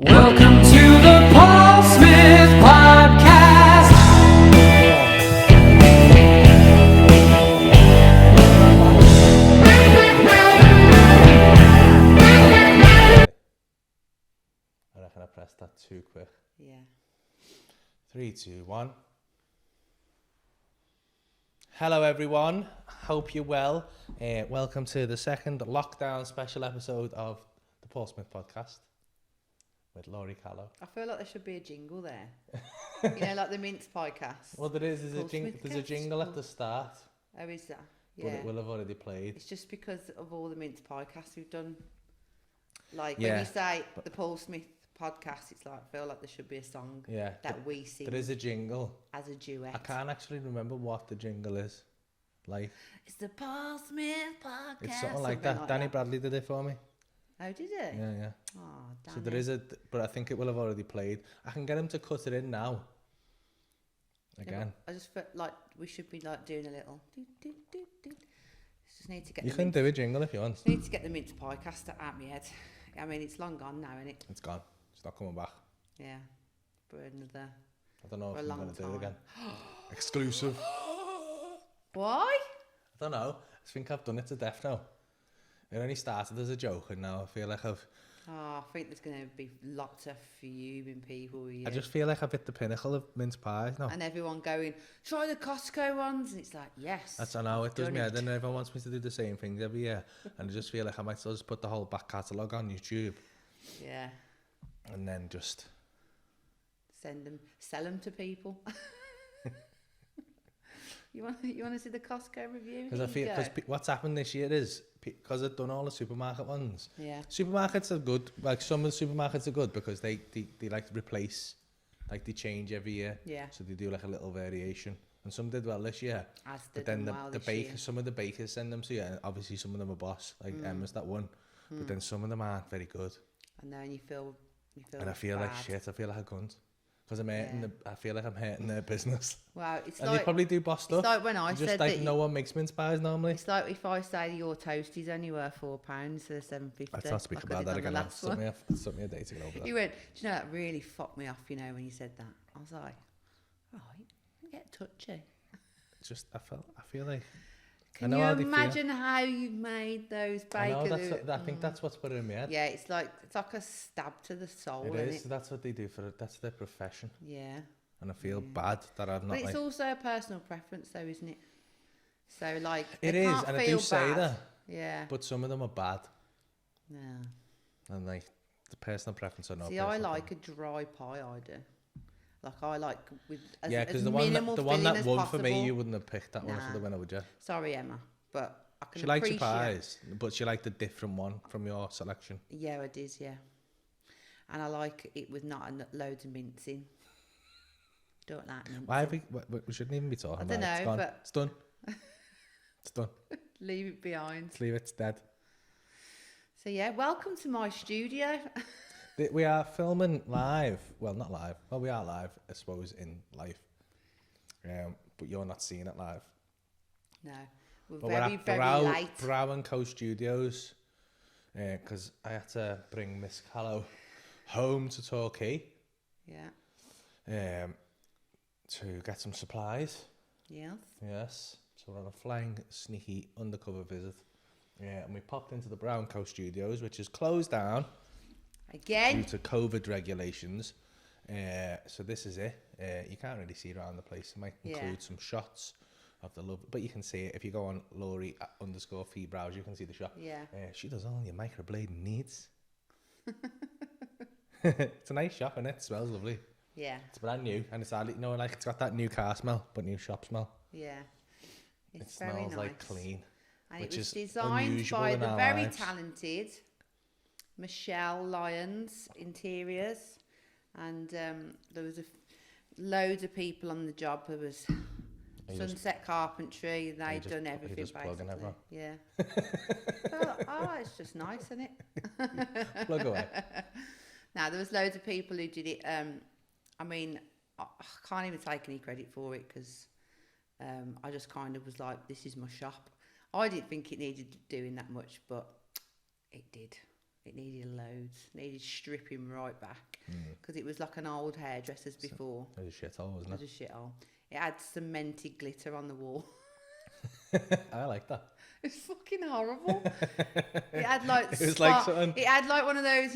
Welcome to the Paul Smith Podcast. I reckon I pressed that too quick. Yeah. 3, 2, 1. Hello everyone, hope you're well. Welcome to the second lockdown special episode of the Paul Smith Podcast with Laurie Callow. I feel like there should be a jingle there. You know, like the Mince podcast. Well, there's Paul a jingle at the start, Oh, is that? but Yeah. it will have already played. It's just because of all the Mince podcasts we've done. Like, Yeah, when you say the Paul Smith podcast, it's like, I feel like there should be a song Yeah, that we sing there is a jingle. as a duet. I can't actually remember what the jingle is. Like, It's the Paul Smith podcast. it's something like that. Danny Bradley did it for me. Oh, did it? Yeah. Oh, damn So there is but I think it will have already played. I can get him to cut it in now. Again. I just feel like we should be like doing a little. Just need to get. You the can Mince- do a jingle if you want. Need to get the Mince podcast out of my head. I mean, it's long gone now, isn't it? It's gone. It's not coming back. Yeah. For another. I don't know For if a I'm going long to do it time. again. Exclusive. Why? I don't know. I think I've done it to death now. It only started as a joke and now I feel like I've... Oh, I think there's going to be lots of fuming people with you. I just feel like I've hit the pinnacle of mince pies now. And everyone going, try the Costco ones. And it's like, yes. That's, I know, it does done me head it. and everyone wants me to do the same things every year. And I just feel like I might as well just put the whole back catalogue on YouTube Yeah. and then just... Sell them to people. You want to see the Costco review? Because I feel, what's happened this year is, because I've done all the supermarket ones, Yeah. supermarkets are good. Like some of the supermarkets are good because they like to replace, like they change every year. Yeah. So they do like a little variation. And some did well this year. As But did then them well the this year. bakers, some of the bakers send them to you. And obviously some of them are boss, like Emma's that one. But then some of them aren't very good. And then you feel And I feel like bad. shit. I feel like a cunt. Because I'm hurting Yeah. I feel like I'm hurting their business. Well, it's And like they probably do boss stuff. it's like when I just said like that no one makes mince pies normally. it's like if I say your toasties only worth £4 for £7.50. Let's not speak like I about did that on the again. last one. It took me a day to get over that. You went, do you know, that really fucked me off, you know, when you said that. I was like, right, you get touchy. It's just, I feel like... Can know you how they feel. imagine how you've made those I know, bakers? I think that's what's put it in my head. Yeah, it's like a stab to the soul, It isn't is. it? That's what they do that's their profession. Yeah. And I feel bad that I'm not But it's like... also a personal preference though, isn't it? So like, It they is, can't and I feel do say bad. that. Yeah. But some of them are bad. No. And like, the personal preference or no See, I personal like a dry pie, I do. Like I like with as, Yeah, as because minimal the one filling that as won possible. for me, you wouldn't have picked that one for Nah. the winner, would you? Sorry, Emma, but I can She likes your appreciate. pies, but she liked a different one from your selection. Yeah, I did, yeah. And I like it with not loads of mince in. Don't like mince. Why have we shouldn't even be talking I about it. It's dunno, gone. but- It's done. It's done. Leave it behind. Let's leave it. It's dead. So yeah, welcome to my studio. We are filming live. Well, not live. Well, we are live, I suppose, in life. But you're not seeing it live. No, we're But very, we're at very late. Brow & Co Studios. Because I had to bring Miss Callow home to Torquay. Yeah. To get some supplies. Yes. Yes. So we're on a flying, sneaky, undercover visit. And we popped into the Brow & Co Studios, which is closed down due Again. to COVID regulations. So this is it. You can't really see around the place. It might include some shots of the love, but you can see it if you go on Laurie _fee browse. You can see the shop. Yeah. She does all your microblading needs. It's a nice shop, and it smells lovely. Yeah. It's brand new, and it's hardly, like it's got that new car smell, but new shop smell. Yeah. It It's very smells nice. like clean. And which it was is designed unusual by in the our very lives. talented Michelle Lyons Interiors, and there was loads of people on the job. There was Sunset Carpentry. They'd done everything just plugging basically. everyone. Yeah. It's just nice, isn't it? Plug away. Now there was loads of people who did it. I mean, I can't even take any credit for it because I just kind of was like, this is my shop. I didn't think it needed doing that much, but it did. it needed loads. Needed stripping right back because it was like an old hairdresser's before. It was a shithole, wasn't It was a shithole. It had cemented glitter on the wall. it? I like that. It's fucking horrible. It had like It was like something. It had like one of those,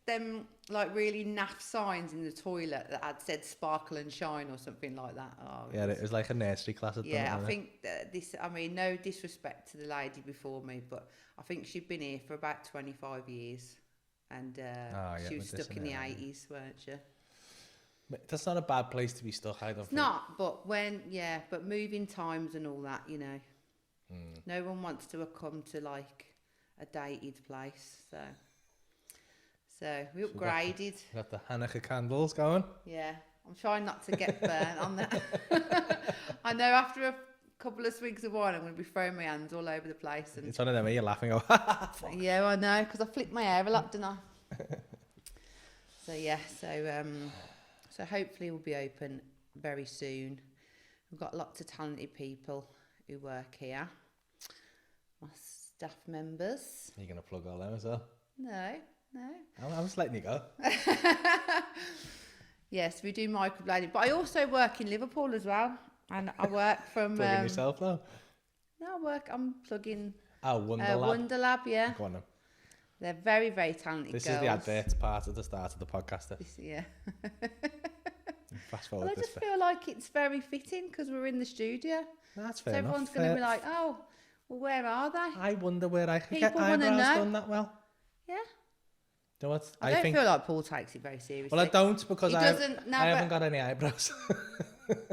them like really naff signs in the toilet that had said sparkle and shine or something like that. Oh, Yeah, it was like a nursery class. yeah, I think that no disrespect to the lady before me, but I think she'd been here for about 25 years, and she was stuck in the 80s, weren't she? That's not a bad place to be stuck, I don't think. Not, but but moving times and all that, no one wants to come to like a dated place, so we upgraded. We got the Hanukkah candles going. Yeah, I'm trying not to get burnt on that. I know after a couple of swigs of wine, I'm going to be throwing my hands all over the place. And it's one of them where you're laughing. yeah, I know, because I flip my hair a lot, don't I? So hopefully we'll be open very soon. We've got lots of talented people who work here. My staff members. Are you going to plug all them as well? No. I'm just letting you go. Yes, we do microblading, but I also work in Liverpool as well, and I work from. Plugging yourself now? No, I'm plugging. Oh, Wonderlab. Wonderlab, yeah. Go on then. They're very, very talented This girls. is the advert part at the start of the podcast. Yeah. Fast forward Well, I just feel like it's very fitting because we're in the studio. That's So fair enough. everyone's going to be like, oh, well, where are they? I wonder where I could get People wanna eyebrows know. done that well. Yeah. Do you know what? I don't feel like Paul takes it very seriously. Well, I don't because He I doesn't, no, haven't but- got any eyebrows.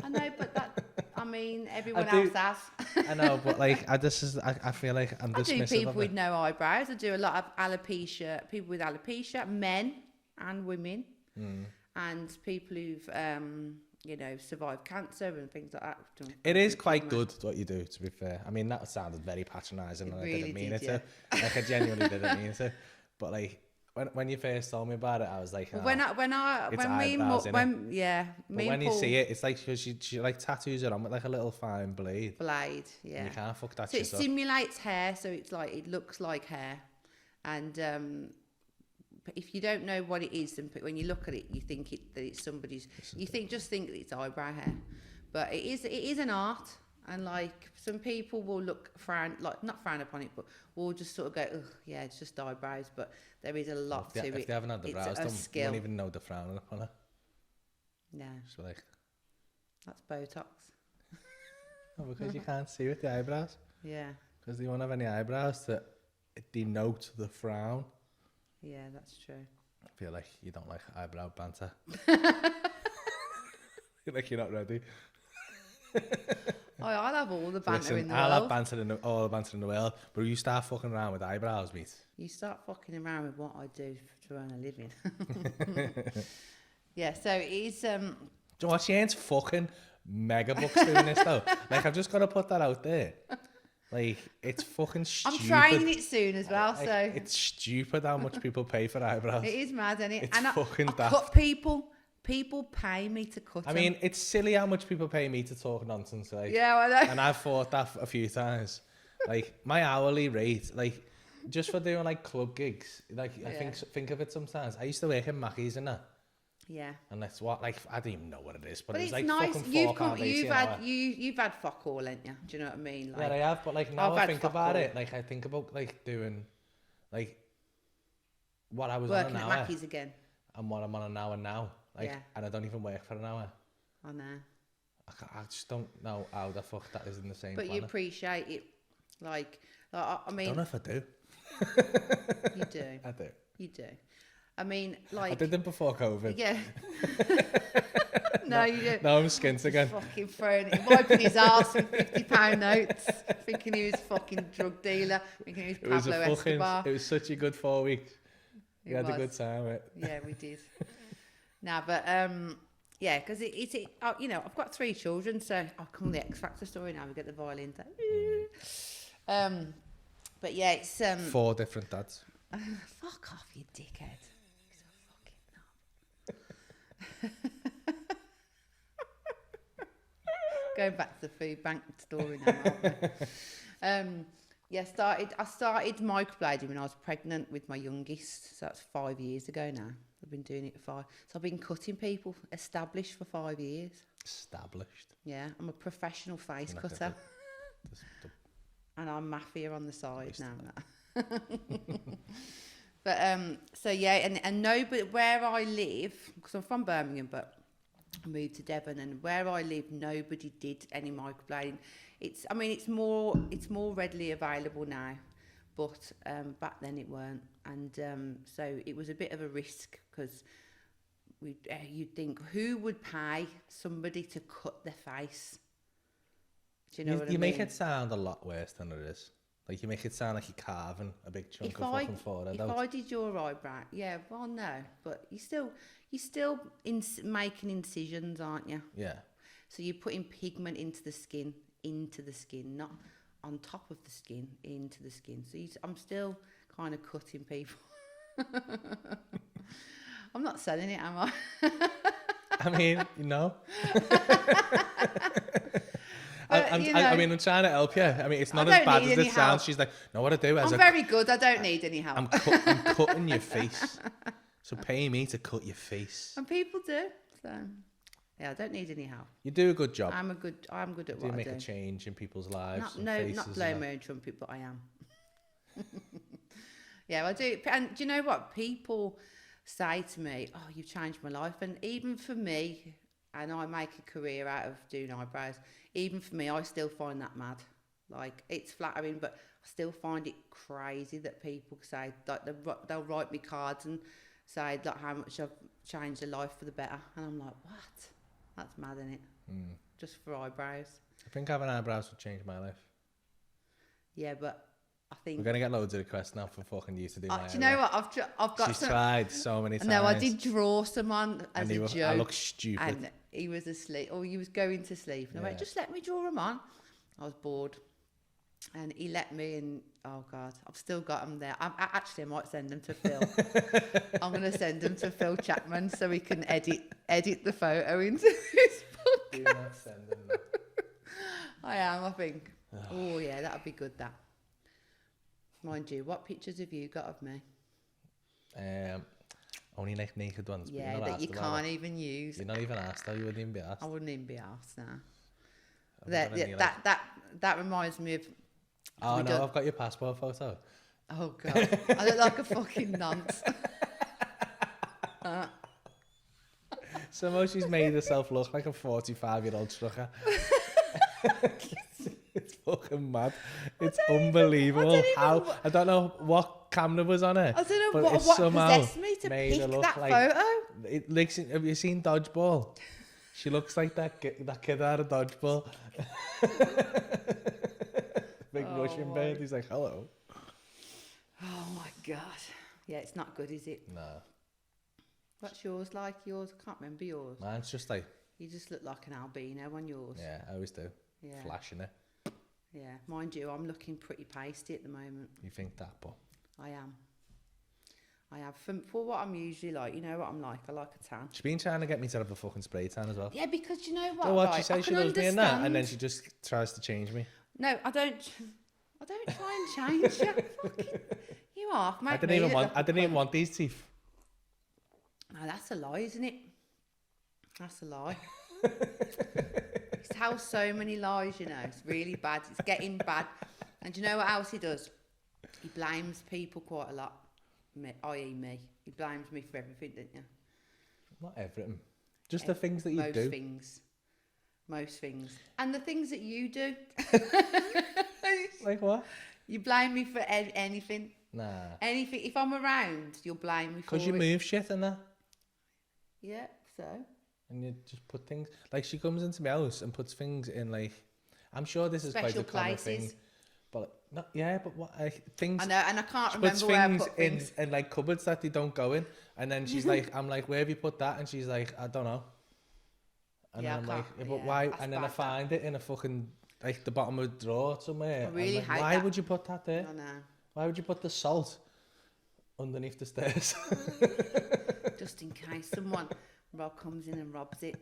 I know, but everyone do- else has. I know, but like, I feel like I'm I do dismissive people of with it. no eyebrows. I do a lot of alopecia, people with alopecia, men and women, and people who've, survived cancer and things like that. It is quite good what you do, to be fair. I mean, that sounded very patronising, and I really didn't mean did, it to. Like, I genuinely didn't mean it to. But like, when you first told me about it, I was like, oh, When you see it, it's like she like tattoos it on with like a little fine blade. blade, yeah. And you can't fuck that So it shit up. simulates hair, so it's like it looks like hair, and if you don't know what it is, and when you look at it, you think that it's somebody's. You think that it's eyebrow hair, but it is an art, and like some people will not frown upon it, but will just sort of go, ugh, yeah, it's just eyebrows, but there is a lot to it. If they haven't had the brows It's a done, you skill. won't even know they're frowning upon it. No, So like, that's Botox. because you can't see with the eyebrows. Yeah, Because they won't have any eyebrows to denote the frown. yeah, that's true. I feel like you don't like eyebrow banter. Like you're not ready. I'll have all the banter Listen, in the I'll world. have banter all the banter in the world, but you start fucking around with eyebrows, mate. You start fucking around with what I do to earn a living. Yeah, so it is. Do you know what? She ain't fucking mega bucks doing this though. Like, I've just got to put that out there. Like, it's fucking stupid. I'm trying it soon as well, Like, so it's stupid how much people pay for eyebrows. it is mad, isn't it? It's and fucking I daft. cut people. People pay me to cut. I mean, it's silly how much people pay me to talk nonsense. Like, yeah, I know. and I've thought that a few times. Like, my hourly rate, like, just for doing like club gigs, like, I think of it sometimes. I used to work in Mackey's and that. Yeah, And that's what, like, I don't even know what it is, but, but it's it's like nice. fucking £4.80 You've had fuck all, ain't you? Do you know what I mean? Like, yeah, I have, but like now I've I had think fuck about all. it, like I think about like doing, like, what I was working on an at hour Mackey's again. and what I'm on an hour now, like, Yeah. and I don't even work for an hour. I know, I just don't know how the fuck that is in the same but you planet. appreciate it. Like I I mean, don't know if I do. you do. I do. You do. I mean, I like, did them before COVID. yeah. No, you don't. Now I'm skint again. Fucking wiping his ass with £50 notes, thinking he was a fucking drug dealer, thinking he was It was Pablo a fucking. Escobar. It was such a good 4 weeks. We It had a was. good time with it. Yeah, we did. No, but yeah, because I've got 3 children, so I'll come the X Factor story now. We get the violin. But yeah, it's 4 different dads. fuck off, you dickhead. You're so fucking knob. Going back to the food bank story now, aren't we? Yeah, I started microblading when I was pregnant with my youngest. So that's 5 years ago now. I've been doing it for 5. So I've been cutting people established for 5 years. Established. Yeah, I'm a professional face Like cutter. the And I'm mafia on the side now. But so yeah, and nobody where I live, because I'm from Birmingham, but I moved to Devon, and where I live, nobody did any microblading. It's more readily available now, but back then it weren't, and so it was a bit of a risk because you'd think, who would pay somebody to cut their face? Do you know what I mean? You make it sound a lot worse than it is. Like, you make it sound like you're carving a big chunk of fucking forehead out. If I did your eyebrow, yeah, well, no, but you're still making incisions, aren't you? Yeah. So you're putting pigment into the skin, not on top of the skin, into the skin. So I'm still kind of cutting people. I'm not selling it, am I? I mean, you know. But, I mean, I'm trying to help you. I mean, it's not as bad as it sounds. She's like, no, what I do is I'm very good. I don't need any help. I'm cutting your face. So pay me to cut your face. And people do. So yeah, I don't need any help. You do a good job. I'm good at what I do. You make a change in people's lives. Not blowing my own trumpet, but I am. Yeah, I do. And do you know what? People say to me, "Oh, you've changed my life," and even for me, and I make a career out of doing eyebrows. Even for me, I still find that mad. Like, it's flattering, but I still find it crazy that people say, like, they'll write me cards and say, like, how much I've changed their life for the better. And I'm like, what? That's mad, isn't it? Just for eyebrows. I think having eyebrows would change my life. Yeah, but I think... We're going to get loads of requests now for fucking you to do my do you know what? I've got She's tried so many times. No, I did draw someone as a joke. I look stupid. And he was asleep, or he was going to sleep. And I went, just let me draw him on. I was bored. And he let me, and oh God, I've still got them there. I might send them to Phil. I'm going to send them to Phil Chapman so he can edit the photo into his book. Do not send them that. I think. Oh yeah, that'd be good, that. Mind you, what pictures have you got of me? Only like naked ones. Yeah, that you can't even use. You're not even asked, though. You wouldn't even be asked. I wouldn't even be asked now. That reminds me of... Oh no, I've got your passport photo. Oh God, I look like a fucking nonce. Somehow she's made herself look like a 45-year-old trucker. It's fucking mad. It's unbelievable I don't know what camera was on it. I don't know what possessed me to pick that photo. It looks, have you seen Dodgeball? She looks like that kid out of Dodgeball. Big Russian bird. He's like, hello. Oh my God. Yeah, it's not good, is it? No. What's yours like? Yours? I can't remember yours. Mine's just like... You just look like an albino on yours. Yeah, I always do. Yeah. Flashing it. Yeah, mind you, I'm looking pretty pasty at the moment. You think that, but... I am. I have. For what I'm usually like, you know what I'm like? I like a tan. She's been trying to get me to have a fucking spray tan as well. Yeah, because you know what? So what? Right, She says she loves me and that, and then she just tries to change me. No, I don't try and change you. Fucking, you are. I didn't even want these teeth. No, that's a lie, isn't it? That's a lie. He tells so many lies, you know. It's really bad. It's getting bad. And you know what else he does? He blames people quite a lot. I.e. me. He blames me for everything, don't you? Not everything. Just the things that you do. Most things. And the things that you do. Like what? You blame me for anything. Nah. Anything. If I'm around, you'll blame me for it. Because you move shit and that. Yeah, so. And you just put things... Like, she comes into my house and puts things in, like... I'm sure this is quite a common thing. But, not, yeah, but what... things... I know, and I can't remember where I put things. In like, cupboards that they don't go in. And then she's like... I'm like, where have you put that? And she's like, I don't know. And yeah, then I'm like, yeah, but why? And then I find it in a fucking... Like, the bottom of the drawer somewhere. I really hate why that. would you put that there? I know. Why would you put the salt underneath the stairs? Just in case someone comes in and robs it.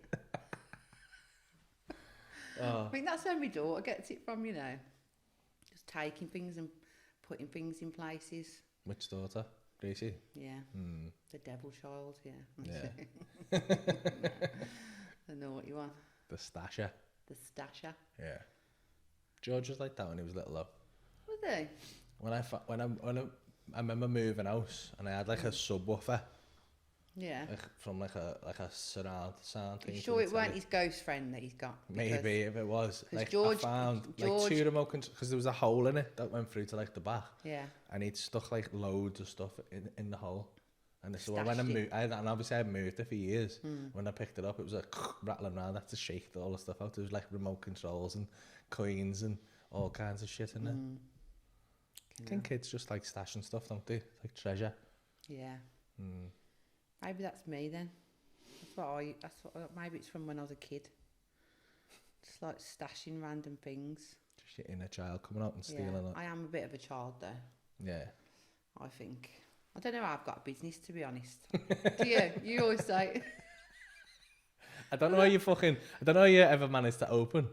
I think that's where my daughter gets it from, you know. Just taking things and putting things in places. Which daughter? Gracie? Yeah. The devil child, yeah. Yeah. The naughty one. The stasher. The stasher. Yeah. George was like that when he was little though. Was he? I remember moving house and I had like a subwoofer. Yeah. Like, from like a surround sound thing. You sure it weren't his ghost friend that he's got? Maybe if it was. Like George, I found like 2 remote controls because there was a hole in it that went through to like the back. Yeah. And he'd stuck like loads of stuff in the hole. And so when I Stashed it. moved, and obviously I moved it for years. When I picked it up, it was like rattling around. I had to shake all the stuff out. There was like remote controls and coins and all kinds of shit in there. I think kids just like stashing stuff, don't they? It's like treasure. Yeah. Maybe that's me then. Maybe it's from when I was a kid. Just like stashing random things. Just your inner child coming out and stealing it. I am a bit of a child though. Yeah. I think. I don't know how I've got a business, to be honest. Do you? You always say. I don't know how you ever managed to open.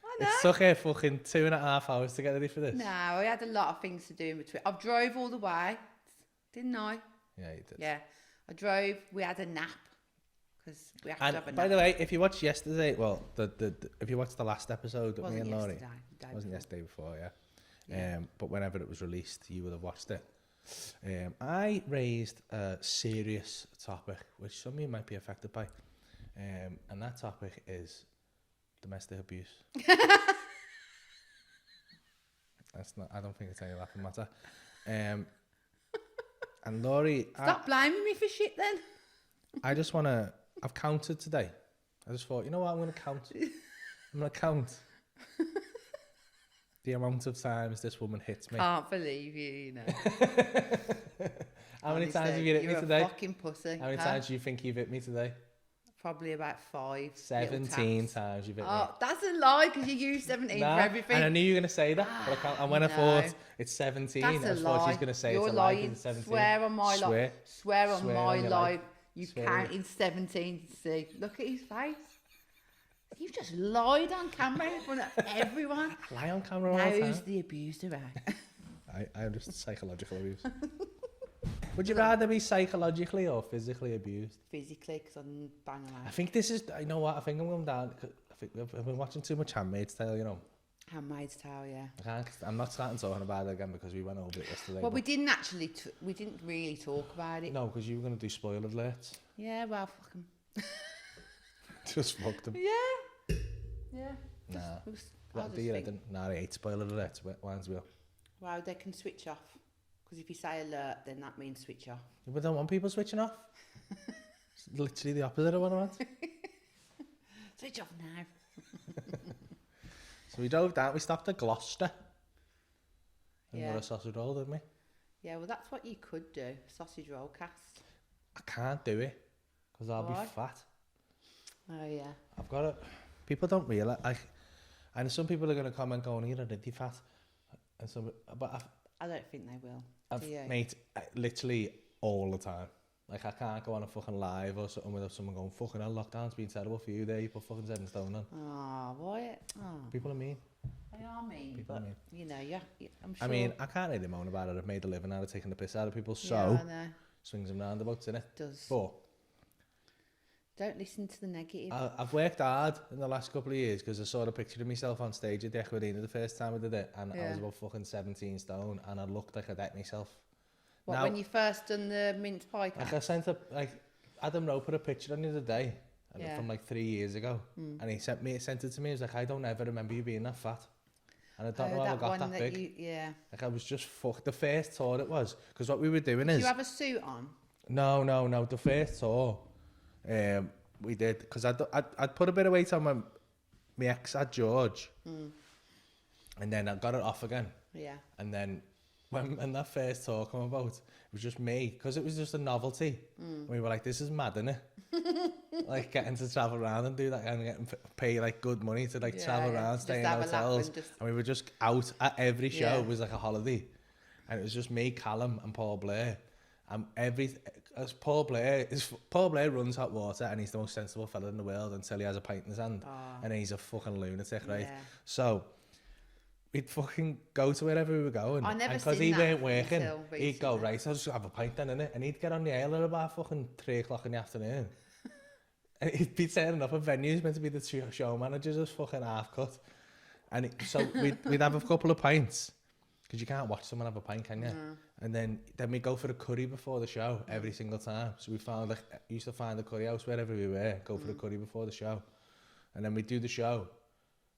I know. It took her fucking 2.5 hours to get ready for this. No, I had a lot of things to do in between. I drove all the way, didn't I? Yeah, you did. Yeah. I drove, we had a nap. Because we have to have a nap. And by the way, if you watched yesterday, well, if you watched the last episode with me and Laurie, it wasn't yesterday before, yeah. But whenever it was released, you would have watched it. I raised a serious topic, which some of you might be affected by, and that topic is domestic abuse. That's not. I don't think it's any laughing matter. And Laurie, Stop blaming me for shit then. I just want to. I've counted today. I just thought, you know what? I'm going to count. I'm going to count the amount of times this woman hits me. Can't believe you know. How many times have you hit me today? You're a fucking pussy. How many times do you think you've hit me today? Probably about 5. 17 times you've hit me. Oh, that's a lie because you use 17 for everything. And I knew you were going to say that. But I can't, and when I thought it's 17, that's I thought she's going to say You're it's a lie lying. because it's 17. Swear on my life. Swear on my life. You Swear counted 17 to see. Look at his face. You just lied on camera in front of everyone. Lie on camera all Now the time. who's the abuser, right? I'm just psychological abuse. Would you rather be psychologically or physically abused? Physically, because I didn't bang around. I think this is, you know what, I think I'm going down, I think I've been watching too much Handmaid's Tale, you know. Handmaid's Tale, yeah. I'm not starting talking about it again because we went over it yesterday. Well, we didn't actually, we didn't really talk about it. No, because you were going to do spoiler alerts. Yeah, well, fuck 'em. Just fucked them. Yeah. Yeah. Nah. I'll What just do you think, reckon? Nah, I hate spoiler alerts. One's will. wow, they can switch off. Because if you say alert, then that means switch off. We don't want people switching off. It's literally the opposite of what I want. Switch off now. So we drove down, we stopped at Gloucester. And Yeah. got a sausage roll, didn't we? Yeah, well, that's what you could do. Sausage roll cast. I can't do it because I'll Why? be fat. Oh, yeah. I've got to. People don't realise. And some people are going to comment going, you're already fat. And some, but I don't think they will. I've Do you? mate, literally all the time. Like, I can't go on a fucking live or something without someone going, fucking hell, lockdown's been terrible for you there. You put fucking 7 stone on. Oh, why? Oh, People are mean. they are mean, People but, are mean. you know, yeah, I'm sure. I mean, I can't really moan about it. I've made a living out of taking the piss out of people. So, yeah, I know. swings and roundabouts, innit? Does. But Don't listen to the negative. I've worked hard in the last couple of years because I saw a picture of myself on stage at the Equidina the first time I did it, and I Yeah. was about fucking 17 stone, and I looked like I'd ate myself. What, now- when you first done the mince pie Like, I sent Adam Rowe put a picture on the other day Yeah. from like 3 years ago, and he sent it to me. He was like, I don't ever remember you being that fat, and I don't know how I got that big. Yeah. Like, I was just fucked. The first tour it was, because what we were doing Do is you have a suit on? no. The first tour, we did because I'd put a bit of weight on my ex had George, and then I got it off again, Yeah. and then when that first tour came about, it was just me because it was just a novelty. We were like, this is mad, innit? Like getting to travel around and do that and getting pay like good money to like Yeah, travel yeah. around, Just stay in have a laugh hotels, and just- and we were just out at every show. Yeah. It was like a holiday, and it was just me, Callum, and Paul Blair. And as Paul Blair runs Hot Water, and he's the most sensible fella in the world until he has a pint in his hand, and then he's a fucking lunatic, right? Yeah. So we'd fucking go to wherever we were going. I never and because seen he that weren't working, until he'd go, recently. right, I'll just have a pint then, innit? And he'd get on the ale at about fucking 3 o'clock in the afternoon. And he'd be turning up at venues meant to be the show managers as fucking half cut. And so we'd have a couple of pints. Because you can't watch someone have a pint, can you? No. And then we'd go for a curry before the show every single time. So we used to find a curry house wherever we were, go for a curry before the show. And then we'd do the show,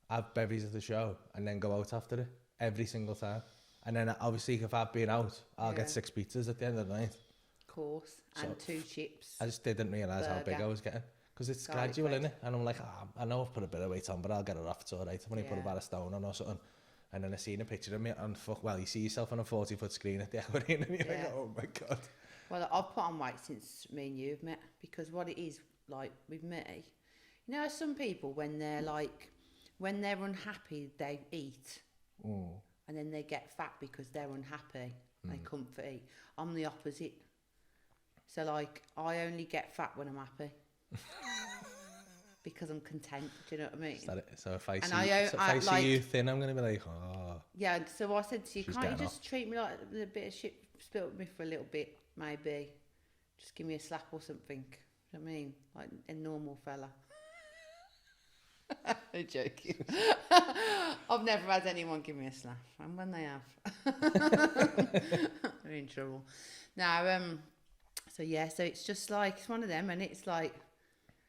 have bevies at the show, and then go out after it every single time. And then obviously if I've been out, I'll get 6 pizzas at the end of the night. Of course. And 2 chips. I just didn't realise how big Burger. I was getting. Because it's Garlic gradual, bread. innit? And I'm like, I know I've put a bit of weight on, but I'll get it off, it's alright. I've only put Yeah. about a stone on or something. And then I seen a picture of me on you see yourself on a 40-foot screen at the Aquarium and you're Yeah. like, oh my God. Well, I've put on weight since me and you have met, because what it is, like, with me, you know, some people, when they're unhappy, they eat. And then they get fat because they're unhappy. They comfort eat. I'm the opposite. So, like, I only get fat when I'm happy. Because I'm content, do you know what I mean? Is that it? So if I And see, like, you thin, I'm going to be like, oh. Yeah, so I said to you, She's can't you getting just treat me like a bit of shit, spilt with me for a little bit, maybe? Just give me a slap or something. Do you know what I mean? Like a normal fella. I'm joking. I've never had anyone give me a slap, and when they have, they're in trouble. Now, so yeah, so it's just like, it's one of them, and it's like,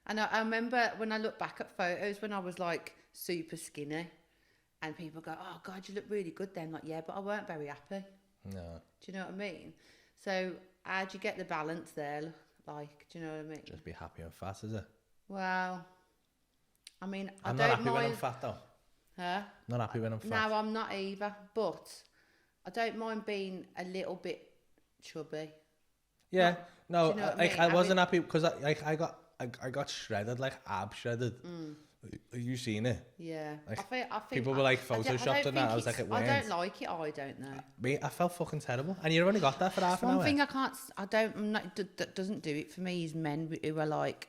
and I remember when I look back at photos when I was like super skinny, and people go, oh God, you look really good then. Like, yeah, but I weren't very happy. No. Do you know what I mean? So how do you get the balance there? Like, do you know what I mean? Just be happy and fat, is it? Well, I mean, I'm I not don't happy mind. when I'm fat though. Huh? Not happy when I'm fat. No, I'm not either. But I don't mind being a little bit chubby. Yeah. No, do you know what I like mean? I I wasn't mean- happy because I got shredded, like ab shredded. Have you seen it? Yeah. Like, I think people were like I don't photoshopped and that. think I was like, it's- it I weren't. don't like it. I don't know. I felt fucking terrible. And you only got that for half an hour. One thing that doesn't do it for me is men who are like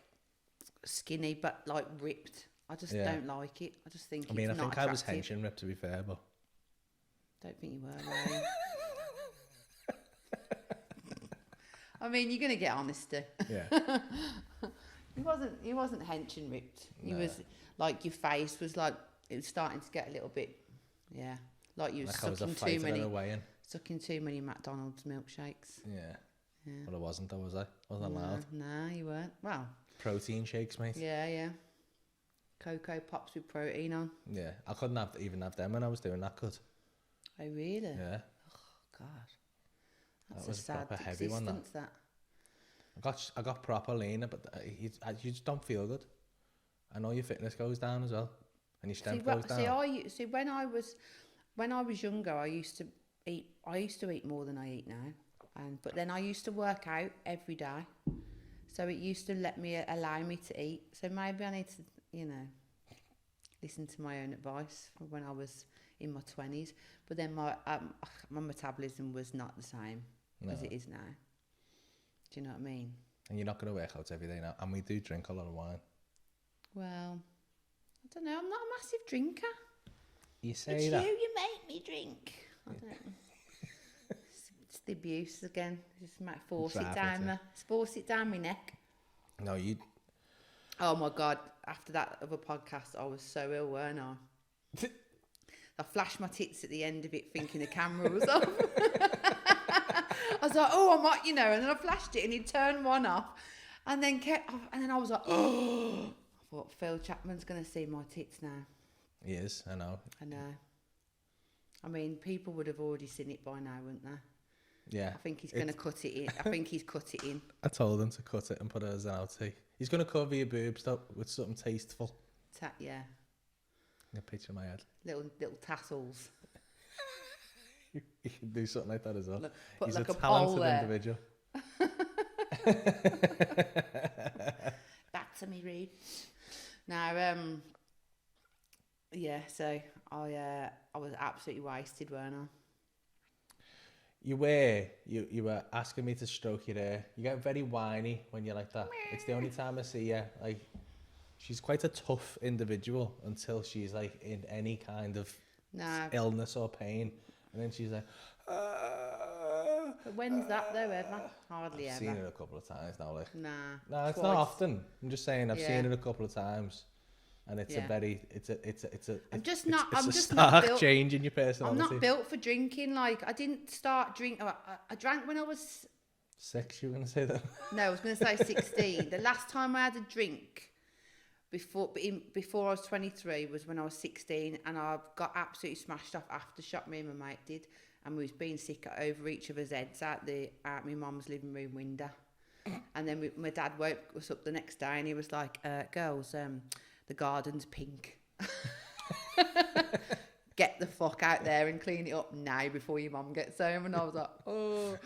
skinny but like ripped. I just Yeah. don't like it. I just think I mean, it's I not think I was attractive. henching ripped, to be fair, but Don't think you were, were you? I mean, you're gonna get honesty. yeah. He wasn't hench and ripped. He No. was like, your face was like, it was starting to get a little bit, yeah, like you were Like I was a sucking too fighter in many, a weigh-in. sucking too many McDonald's milkshakes. Yeah. Yeah. Well, I wasn't, though, was I? Wasn't No, allowed. no, you weren't. Well, Protein shakes, mate. yeah. Cocoa Pops with protein on. Yeah. I couldn't even have them when I was doing that cut. Oh really? Yeah. God, that's That a was sad proper heavy one, that. existence. That. I got proper lean, but you just don't feel good. I know your fitness goes down as well, and your strength goes down. See, when I was younger, I used to eat more than I eat now, but then I used to work out every day, so it used to allow me to eat. So maybe I need to, listen to my own advice from when I was in my 20s. But then my metabolism was not the same as it is now. Do you know what I mean? And you're not going to work out every day now. And we do drink a lot of wine. Well, I don't know. I'm not a massive drinker. You say It's that? you make me drink. I don't know. It's the abuse again. Just might force it down my neck. No, you... Oh my God. After that other podcast, I was so ill, weren't I? I flashed my tits at the end of it thinking the camera was off. I was like, oh, I might, and then I flashed it and he turned one off and then I was like, oh, I thought Phil Chapman's going to see my tits now. He is, I know. I know. I mean, people would have already seen it by now, wouldn't they? Yeah. I think he's going to cut it in. I think he's cut it in. I told him to cut it and put it as an outtake. He's going to cover your boobs though with something tasteful. Yeah. A picture in my head. Little tassels. You can do something like that as well. Put He's like a a bowl talented there. individual. Back to me roots. Now, yeah. So I was absolutely wasted, weren't I? You were asking me to stroke your hair. You get very whiny when you're like that. It's the only time I see you. Like, she's quite a tough individual until she's like in any kind of Nah. illness or pain, and then she's like, But when's that though ever? Hardly I've ever. seen it a couple of times now. Like, Nah. no, it's twice. not often. I'm just saying I've Yeah. seen it a couple of times, and it's Yeah. a very, I'm just not stark built. change in your I'm personality. not built for drinking. Like I didn't start drinking. I drank when I was 6, you were gonna say that? no, I was going to say 16. The last time I had a drink before I was 23 was when I was 16, and I got absolutely smashed off aftershock. Me and my mate did, and we was being sick over each of us heads out my mum's living room window. And then my dad woke us up the next day, and he was like, "Girls, the garden's pink. Get the fuck out there and clean it up now before your mum gets home." And I was like, "Oh."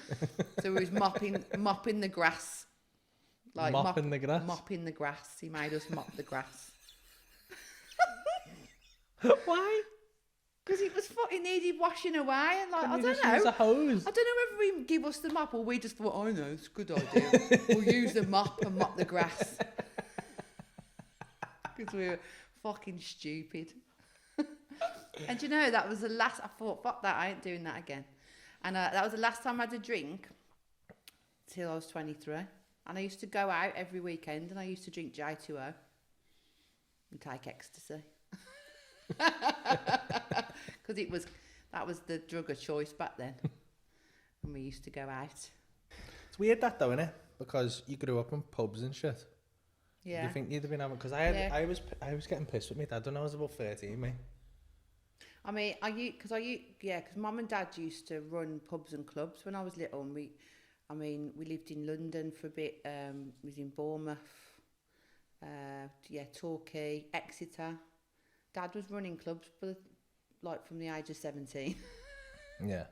So he was mopping the grass. Like Mopping the grass? Mopping the grass. He made us mop the grass. Why? Because it was fucking needed washing away. And like, Can I you don't just know. use a hose? I don't know whether he give us the mop or we just thought, "Oh no, it's a good idea. We'll use the mop and mop the grass." Because we were fucking stupid. And you know, that was the last, I thought, fuck that, I ain't doing that again. And that was the last time I had a drink till I was 23. And I used to go out every weekend and I used to drink J2O and take ecstasy. Because that was the drug of choice back then. And we used to go out. It's weird that though, innit? Because you grew up in pubs and shit. Yeah. Do you think you'd have been having? Because Yeah. I was getting pissed with me dad when I was about 13, mate. I mean, because Mum and Dad used to run pubs and clubs when I was little, and we lived in London for a bit. We was in Bournemouth, Torquay, Exeter. Dad was running clubs from the age of 17. Yeah.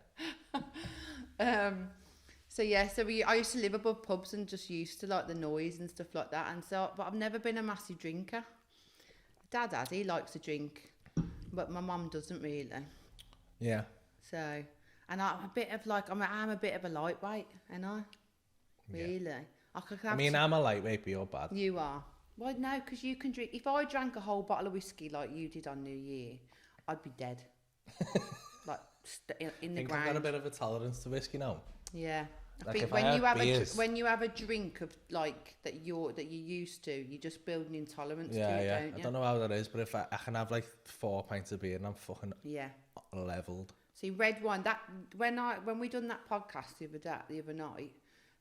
I used to live above pubs and just used to like the noise and stuff like that. And so, but I've never been a massive drinker. Dad has, he likes to drink, but my mum doesn't really. Yeah. So, and I'm a bit of a lightweight, ain't I? Really? Yeah. I'm a lightweight, but you're bad. You are. Well, no, because you can drink. If I drank a whole bottle of whiskey like you did on New Year, I'd be dead. Like in the I've ground. got a bit of a tolerance to whiskey now. Yeah. I Like think when you have a drink of like that you're used to, you just build an intolerance to it, don't you? I don't know how that is, but if I can have like 4 pints of beer and I'm fucking leveled. See, red wine. That when we done that podcast the other night,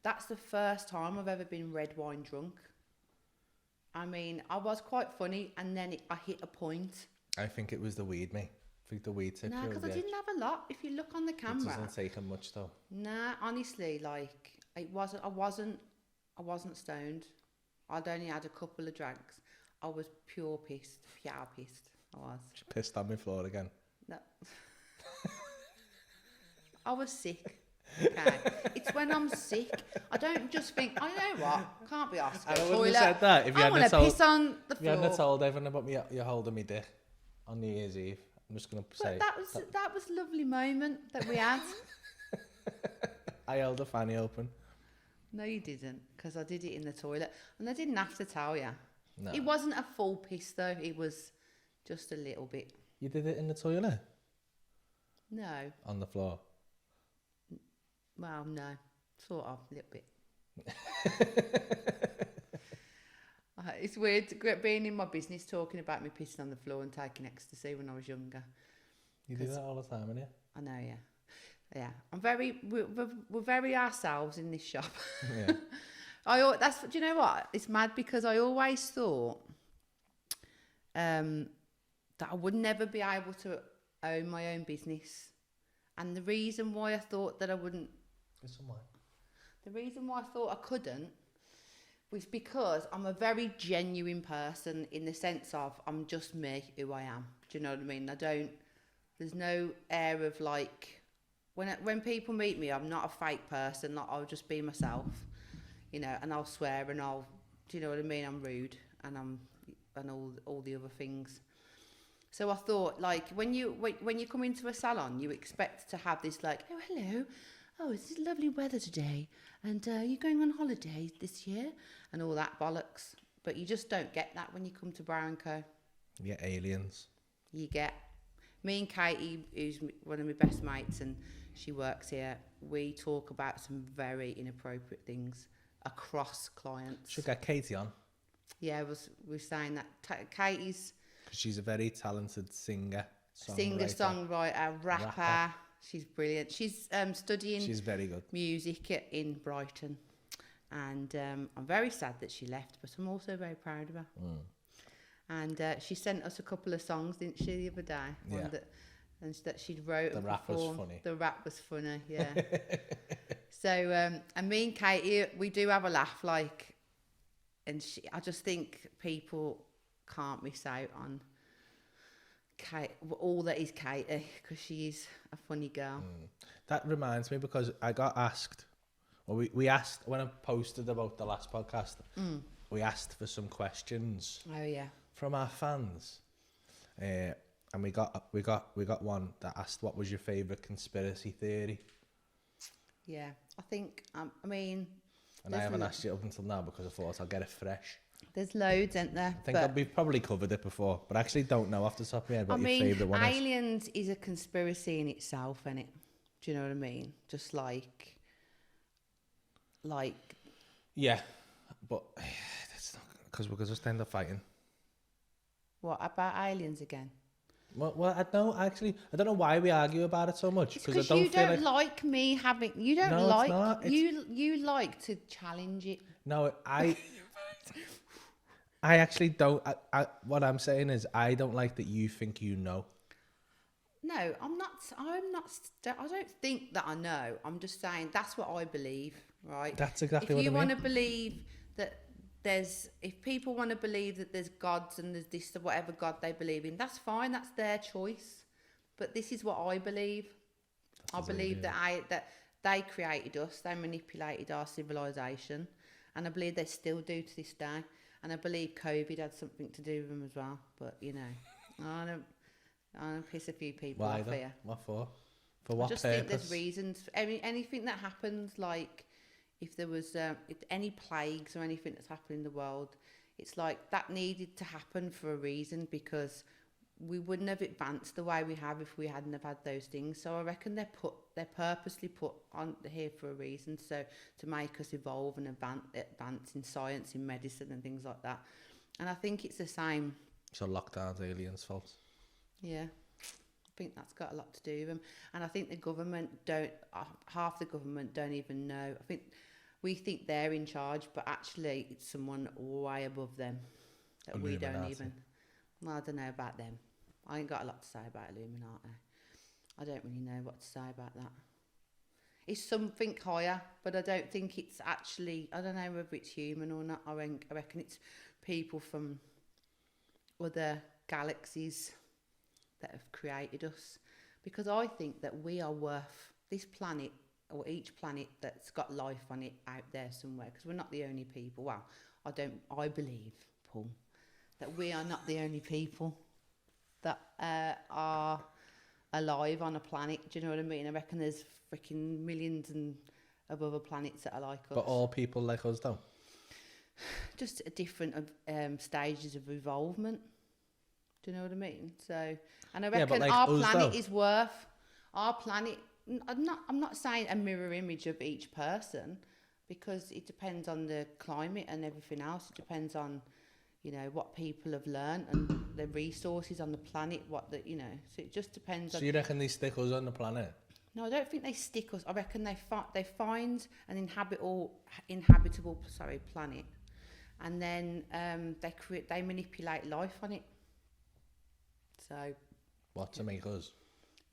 that's the first time I've ever been red wine drunk. I mean, I was quite funny, and then I hit a point. I think it was the weed, mate. I think the weed took you Nah, over because the I edge. didn't have a lot. If you look on the It camera, doesn't take him much though. nah, honestly, like it wasn't. I wasn't stoned. I'd only had a couple of drinks. I was pure pissed. I was. She pissed on my floor again. No. I was sick. Okay. It's when I'm sick. I don't just think, I know what, can't be asked to go to the I wouldn't toilet. have said that if you I hadn't want to told, piss on the if you hadn't floor. told everyone about me, you're holding me dick on New Year's Eve. I'm just going to say. But that was a lovely moment that we had. I held the fanny open. No, you didn't, because I did it in the toilet. And I didn't have to tell you. No. It wasn't a full piss, though. It was just a little bit. You did it in the toilet? No. On the floor? Well, no. Sort of, a little bit. It's weird being in my business talking about me pissing on the floor and taking ecstasy when I was younger. You do that all the time, innit? I know, yeah. Yeah. We're very ourselves in this shop. Yeah. Do you know what? It's mad because I always thought that I would never be able to own my own business. And the reason why I thought that I wouldn't, the reason why I thought I couldn't was because I'm a very genuine person in the sense of I'm just me, who I am. Do you know what I mean? There's no air of like, when people meet me, I'm not a fake person. Like, I'll just be myself, you know, and I'll swear and do you know what I mean? I'm rude and all the other things. So I thought, like, when you come into a salon, you expect to have this like, oh, hello, oh, it's lovely weather today, and you're going on holiday this year, and all that bollocks. But you just don't get that when you come to Brown & Co. Yeah, aliens. You get me and Katie, who's one of my best mates, and she works here, we talk about some very inappropriate things across clients. Should get Katie on. Yeah, we're saying that Katie's... Because she's a very talented singer, songwriter, rapper. She's brilliant. She's studying... She's very good. ...music in Brighton. And I'm very sad that she left, but I'm also very proud of her. And she sent us a couple of songs, didn't she, the other day? Yeah. And that she'd wrote the and rap performed. was funny. The rap was funny, yeah. So, and me and Katie, we do have a laugh, like, and I just think people can't miss out on Kate, all that is Katie, because she is a funny girl. That reminds me, because I got asked, well, we asked, when I posted about the last podcast, we asked for some questions. Oh, yeah. From our fans. And we got one that asked, what was your favourite conspiracy theory? Yeah, I think, I mean... And I haven't asked you up until now because I thought I'll get it fresh. There's loads, isn't there? I think we've probably covered it before, but I actually don't know off the top of my head what your favourite one is. Aliens is a conspiracy in itself, isn't it? Do you know what I mean? Just like... Yeah, but that's not... Because we're just end up fighting. What, about aliens again? Well, I don't know why we argue about it so much. It's because you don't like me having... You don't No, like... it's not. You like to challenge it. No, I actually don't. What I'm saying is, I don't like that you think you know. No, I'm not. I don't think that I know. I'm just saying that's what I believe, right? That's exactly what I mean. If you want to believe that if people want to believe that there's gods and there's this, whatever God they believe in, that's fine. That's their choice. But this is what I believe. I believe that they created us. They manipulated our civilization, and I believe they still do to this day. And I believe COVID had something to do with them as well. But you know, I don't piss a few people off here. What for? For what purpose? I just think there's reasons. Anything that happens, like if there was if any plagues or anything that's happened in the world, it's like that needed to happen for a reason, because we wouldn't have advanced the way we have if we hadn't have had those things. So I reckon they're purposely put on here for a reason, so to make us evolve and advance in science, in medicine and things like that. And I think it's the same. So lockdown's aliens' fault. Yeah, I think that's got a lot to do with them. And I think the government half the government don't even know. I think we think they're in charge, but actually it's someone way above them that we don't even... Well, I don't know about them. I ain't got a lot to say about Illuminati. I don't really know what to say about that. It's something higher, but I don't think it's actually... I don't know whether it's human or not. I reckon it's people from other galaxies that have created us. Because I think that we are worth this planet, or each planet that's got life on it out there somewhere, because we're not the only people. Well, I believe, Paul, that we are not the only people that are alive on a planet. Do you know what I mean? I reckon there's freaking millions of other planets that are like us. But all people like us don't? Just a different stages of evolvement. Do you know what I mean? So, and I reckon like our planet is worth... Our planet... I'm not saying a mirror image of each person, because it depends on the climate and everything else. It depends on, you know, what people have learned and the resources on the planet, so it just depends. So you reckon they stick us on the planet? No, I don't think they stick us. I reckon they find an inhabitable planet, and then they manipulate life on it. So what, to make us?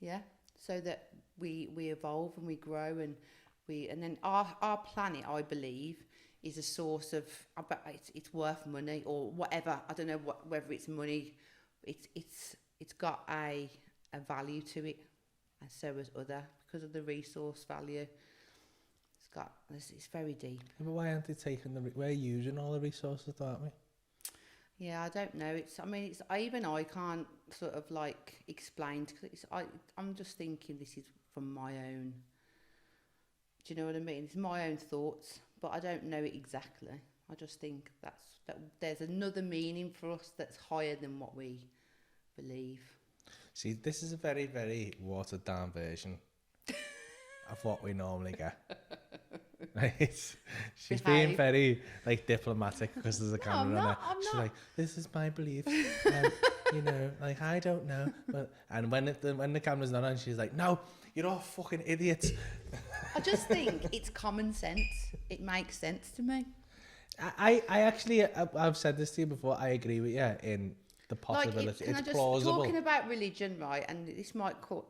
Yeah, so that we evolve and we grow, and then our planet, I believe, is a source of... I bet it's worth money or whatever. I don't know whether it's money. It's got a value to it, and so has other, because of the resource value. It's very deep. Yeah, but why aren't they taking we're using all the resources, aren't we? Yeah, I don't know. Even I can't sort of like explain, because I'm just thinking this is from my own... Do you know what I mean? It's my own thoughts, but I don't know it exactly. I just think that there's another meaning for us that's higher than what we believe. See, this is a very, very watered down version of what we normally get. Right? She's being Behave. very like diplomatic because there's a camera on her. I'm She's not. like, "This is my belief, you know, like I don't know." But and when the camera's not on, she's like, "No, you're all fucking idiots." I just think it's common sense. It makes sense to me. I actually, I've said this to you before. I agree with you in the possibility. Can I It's just plausible. talking about religion, right? And this might cause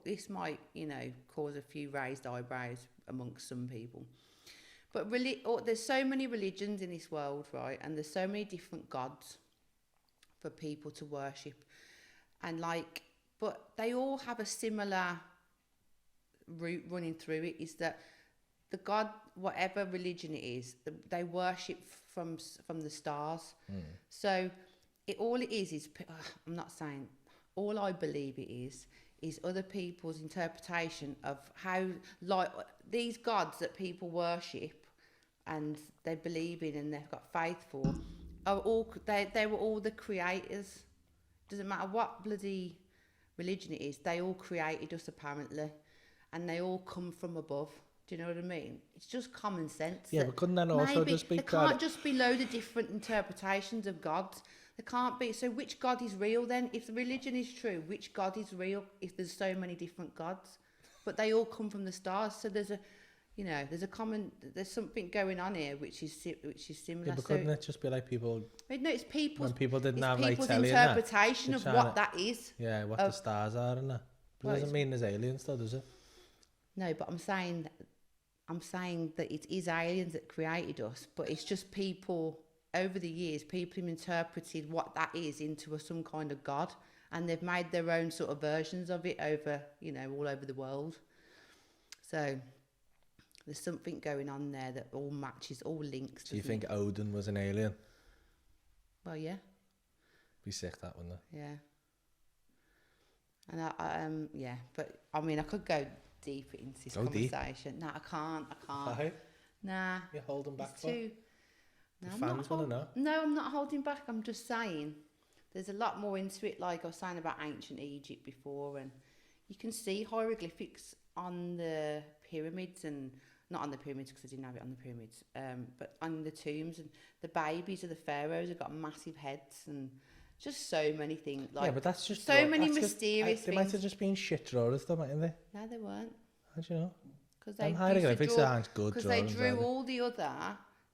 a few raised eyebrows amongst some people. But there's so many religions in this world, right? And there's so many different gods for people to worship, and but they all have a similar route running through it. Is that the god, whatever religion it is, they worship from the stars. So all it is I'm not saying all I believe it is other people's interpretation of how, like, these gods that people worship and they believe in and they've got faith for are all they were all the creators. Doesn't matter what bloody religion it is, they all created us apparently, and they all come from above. Do you know what I mean? It's just common sense. Yeah, but couldn't that also just be... There can't just be loads of different interpretations of gods. There can't be. So which god is real then? If the religion is true, which god is real if there's so many different gods? But they all come from the stars. So there's something going on here which is similar. Yeah, but couldn't it just be like people... No, it's people's... When people didn't have, people's like, telly and that, interpretation of they're what trying that is. Yeah, what the stars are and that. But Well, it doesn't mean there's aliens though, does it? No, but I'm saying that it is aliens that created us, but it's just people, over the years, people have interpreted what that is into some kind of god, and they've made their own sort of versions of it over, all over the world. So there's something going on there that all matches, all links. Do you think Odin was an alien? Well, yeah. Be sick, that one, though. Yeah. And yeah, but I mean, I could go deeper into this conversation. No, I can't. Why? Nah. You're holding back It's for? too... No, The I'm fans want to know. No, I'm not holding back. I'm just saying there's a lot more into it. Like I was saying about ancient Egypt before, and you can see hieroglyphics on the pyramids, and not on the pyramids because I didn't have it on the pyramids, but on the tombs, and the babies of the pharaohs have got massive heads, and just so many things. Like, yeah, but that's just... so many mysterious They things. might have just been shit drawers though, mightn't they? No, they weren't. How do you know? Because they hieroglyphics aren't good because they drawings, drew are they? all the other,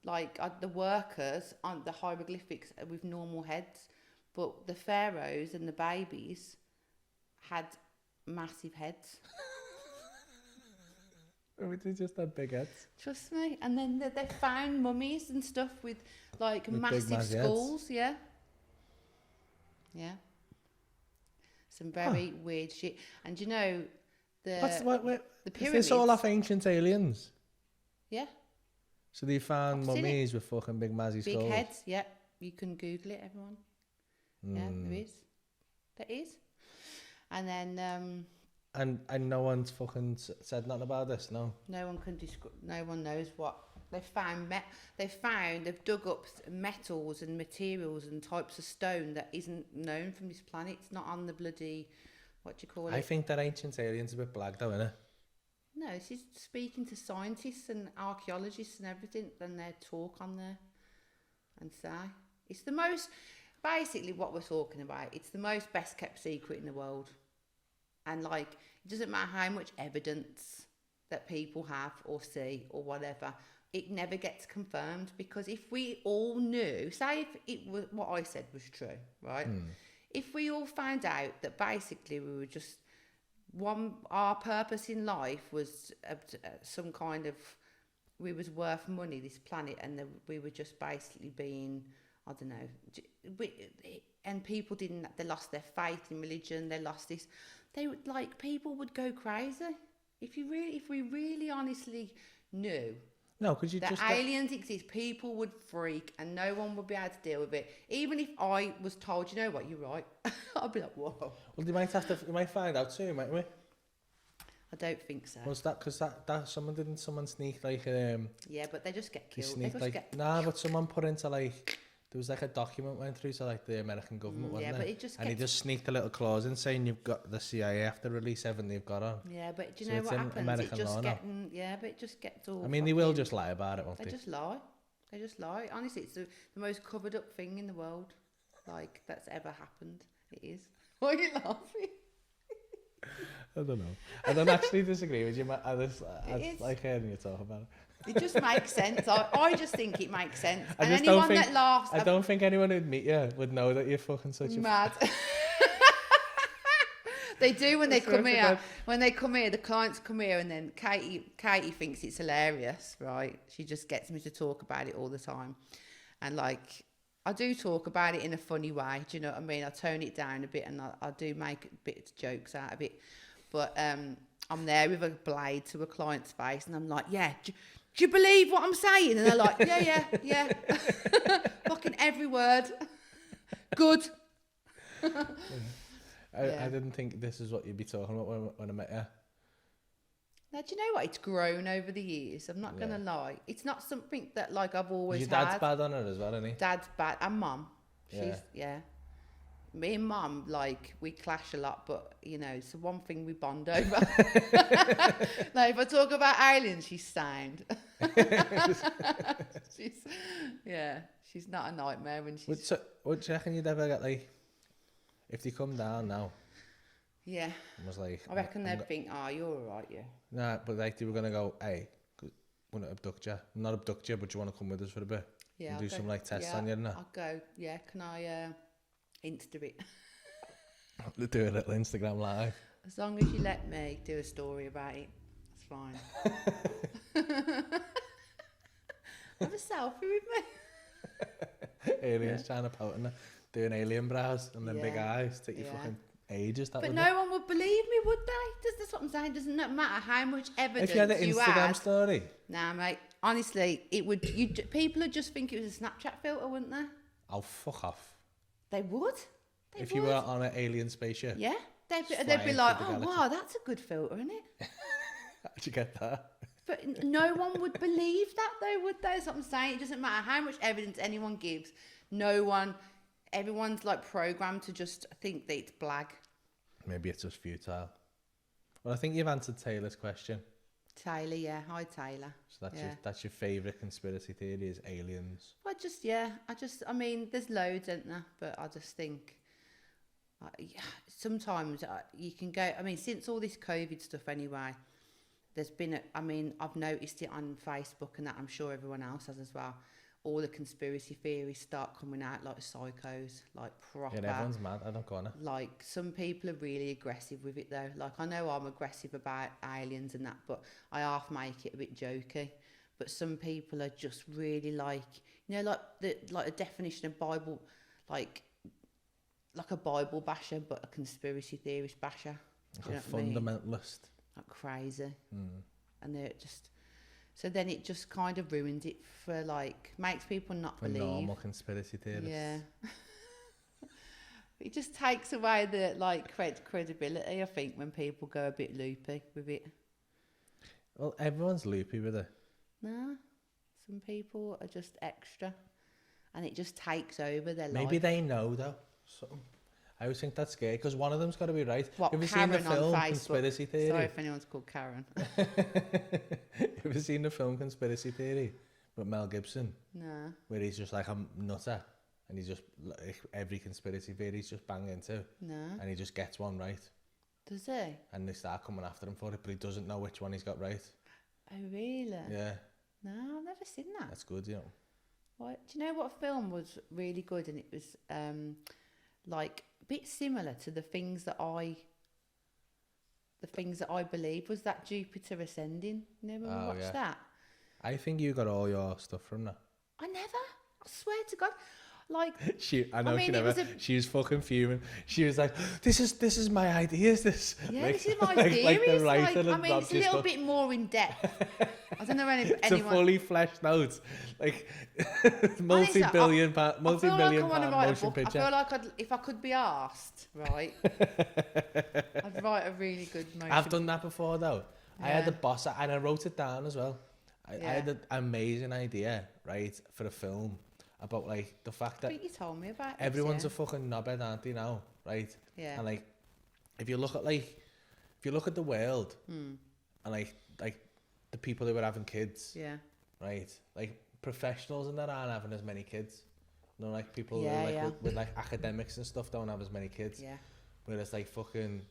like the workers on the hieroglyphics with normal heads, but the pharaohs and the babies had massive heads. They just had big heads. Trust me. And then they found mummies and stuff with like With massive big skulls. Yeah. Yeah. Some very weird shit. And the Is pyramids. this all off ancient aliens? Yeah. So they found I've seen mummies with fucking big mazzy Big skulls? heads. Yeah. You can Google it, everyone. Yeah, there is. There is. And then And no one's fucking said nothing about this, no? no one can no one knows what they found. They've dug up metals and materials and types of stone that isn't known from this planet. It's not on the bloody, what do you call it? I think that ancient aliens a bit black though, innit? No, this is speaking to scientists and archaeologists and everything, and their talk on there and say it's the most, basically what we're talking about, it's the most best kept secret in the world. And like, it doesn't matter how much evidence that people have or see or whatever, it never gets confirmed, because if we all knew, say if it was what I said was true, right? If we all found out that basically we were just our purpose in life was some kind of, we was worth money, this planet, and we were just basically being, I don't know, and people they lost their faith in religion, they lost this, they would, like, people would go crazy if we really honestly knew. No, because you that just... aliens exist, people would freak and no one would be able to deal with it. Even if I was told, you know what, you're right, I'd be like, whoa. Well, you might find out soon, mightn't we? I don't think so. Was that because someone sneak like yeah, but they just get they killed. sneak They just like get... nah, but someone put into like there was like a document went through to like the American government, wasn't yeah, it? but it just and he gets... just sneaked a little clause in saying you've got the CIA have to release everything they've got on. Yeah, but do you So know it's what in happens? American It just law now. yeah, but it just gets all... I mean, they will fucking- just lie about it, won't They they? just lie. They just lie. Honestly, it's the most covered up thing in the world, like, that's ever happened. It is. Why are you laughing? I don't know. I don't actually disagree with you. I is. like hearing you talk about it. It just makes sense. I just think it makes sense. I And just don't anyone think- that laughs... I don't think anyone who'd meet you would know that you're fucking such a... mad. They do when they I swear come to here. God. When they come here, the clients come here, and then Katie thinks it's hilarious, right? She just gets me to talk about it all the time, and like I do talk about it in a funny way. Do you know what I mean? I tone it down a bit, and I do make a bit of jokes out of it. But I'm there with a blade to a client's face, and I'm like, yeah. Do you believe what I'm saying? And they're like, yeah. Fucking every word. Good. I didn't think this is what you'd be talking about when I met you. Now, do you know what? It's grown over the years. I'm not going to lie. It's not something that, like, I've always Your dad's had. bad on it as well, isn't he? Dad's bad. And Mum. She's, Yeah. Me and Mum, like, we clash a lot, but, you know, it's the one thing we bond over. Like, if I talk about aliens, she's sound. She's not a nightmare when she's... Would you reckon you'd ever get, like, if they come down now, Yeah. and was like... I reckon they'd think, you're all right, yeah. Nah, but like they were going to go, hey, want to abduct you? Not abduct you, but you want to come with us for a bit? Yeah, And I'll do go- some like tests yeah, on you and that? I'll go, yeah, can I Insta it? Do a little Instagram live. As long as you let me do a story about it, it's fine. Have a selfie with me. Aliens trying to pout and that, doing alien brows and then big Yeah. eyes. Take you Yeah. fucking ages. That But would no one would believe me, would they? That's what I'm saying. Doesn't matter how much evidence if you had an Instagram had. story. Nah, mate. Honestly, it would. People would just think it was a Snapchat filter, wouldn't they? Oh, fuck off. They would. They If would. you were on an alien spaceship. Yeah. They'd be flying like, through the oh, galaxy." wow, that's a good filter, isn't it? How'd you get that? But no one would believe that, though, would they? That's what I'm saying. It doesn't matter how much evidence anyone gives. Everyone's like programmed to just think that it's blag. Maybe it's just futile. Well, I think you've answered Taylor's question. Taylor, yeah. Hi, Taylor. So Yeah. that's your favourite conspiracy theory is aliens. I mean, there's loads, isn't there? But I just think sometimes you can go, I mean, since all this COVID stuff anyway, there's been, I've noticed it on Facebook and that, I'm sure everyone else has as well. All the conspiracy theories start coming out like psychos, like proper. Yeah, everyone's mad. I don't go on it. Like, some people are really aggressive with it though. Like, I know I'm aggressive about aliens and that, but I half make it a bit jokey. But some people are just really like, you know, like a definition of Bible, like a Bible basher, but a conspiracy theorist basher. Do you know Like a what I mean? fundamentalist. Like crazy. Mm. And they're just... So then it just kind of ruins it for, like, makes people not For believe. normal conspiracy theorists. Yeah. It just takes away the, like, credibility, I think, when people go a bit loopy with it. Well, everyone's loopy with it. No, some people are just extra, and it just takes over their Maybe life. they know, though. Something. I always think that's scary, because one of them's got to be right. What, Have you Karen seen the film on Facebook? Conspiracy Theory? Sorry if anyone's called Karen. Have you seen the film Conspiracy Theory with Mel Gibson? No. Where he's just like a nutter, and he's just, like, every conspiracy theory he's just banging into, No. and he just gets one right. Does he? And they start coming after him for it, but he doesn't know which one he's got right. Oh, really? Yeah, No, I've never seen that. that's good, you know. What? Do you know what film was really good? And it was like a bit similar to the things that I believe, was that Jupiter Ascending. You know when we watched yeah. that? I think you got all your stuff from that. I never. I swear to God. Like, I know mean, she it never. was She was fucking fuming. She was like, "This is my idea. Is this?" yeah, like, this is my like, theory. like the It's like, writer I and mean, it's a little bit more in depth. I don't know It's anyone. a fully fleshed out, like Honestly, multi-million pound I feel like I want to write a motion book. I picture. feel like if I could be asked, right, I'd write a really good motion. I've done that before though. I had Yeah. the boss, and I wrote it down as well. I Yeah. had an amazing idea, right, for a film about like the fact I that think you told me about this, everyone's yeah. a fucking knobhead, aren't they now, right? Yeah. And like, if you look at the world, and like the people who are having kids, Yeah. right? Like professionals and that aren't having as many kids. You know, like people Yeah, who like yeah. with like academics and stuff don't have as many kids. Yeah. Whereas like fucking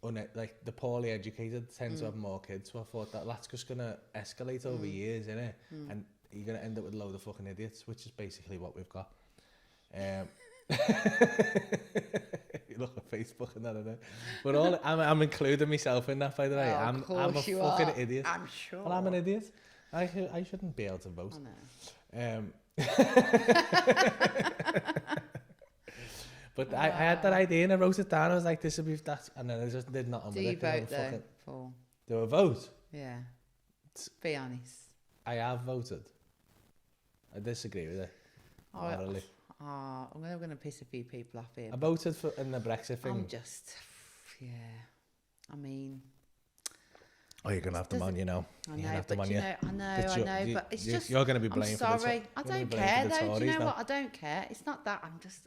like the poorly educated tend to have more kids. So I thought that's just gonna escalate over years, innit? And you're gonna end up with a load of fucking idiots, which is basically what we've got. You look at Facebook and that, innit? But I'm including myself in that, by the way. Oh, I'm of a course you fucking are. idiot. I'm sure. Well, I'm an idiot. I shouldn't be able to vote. I know. But I had that idea and I wrote it down. I was like, this would be that, and then I just did nothing Do with you it. 'cause I'm vote though? fucking- For Do I vote? yeah. Be honest. I have voted. I disagree with it. Morally. I'm going to piss a few people off here. I voted for in the Brexit thing. I'm just, yeah. I mean, Oh, you're gonna have them on, you know. I You're gonna know, have them but on you you. know, but it's you- just. you're gonna be I'm blamed for the sorry. I you're gonna be don't blamed care for the though. Do you Tories know now. what? I don't care. It's not that. I'm just.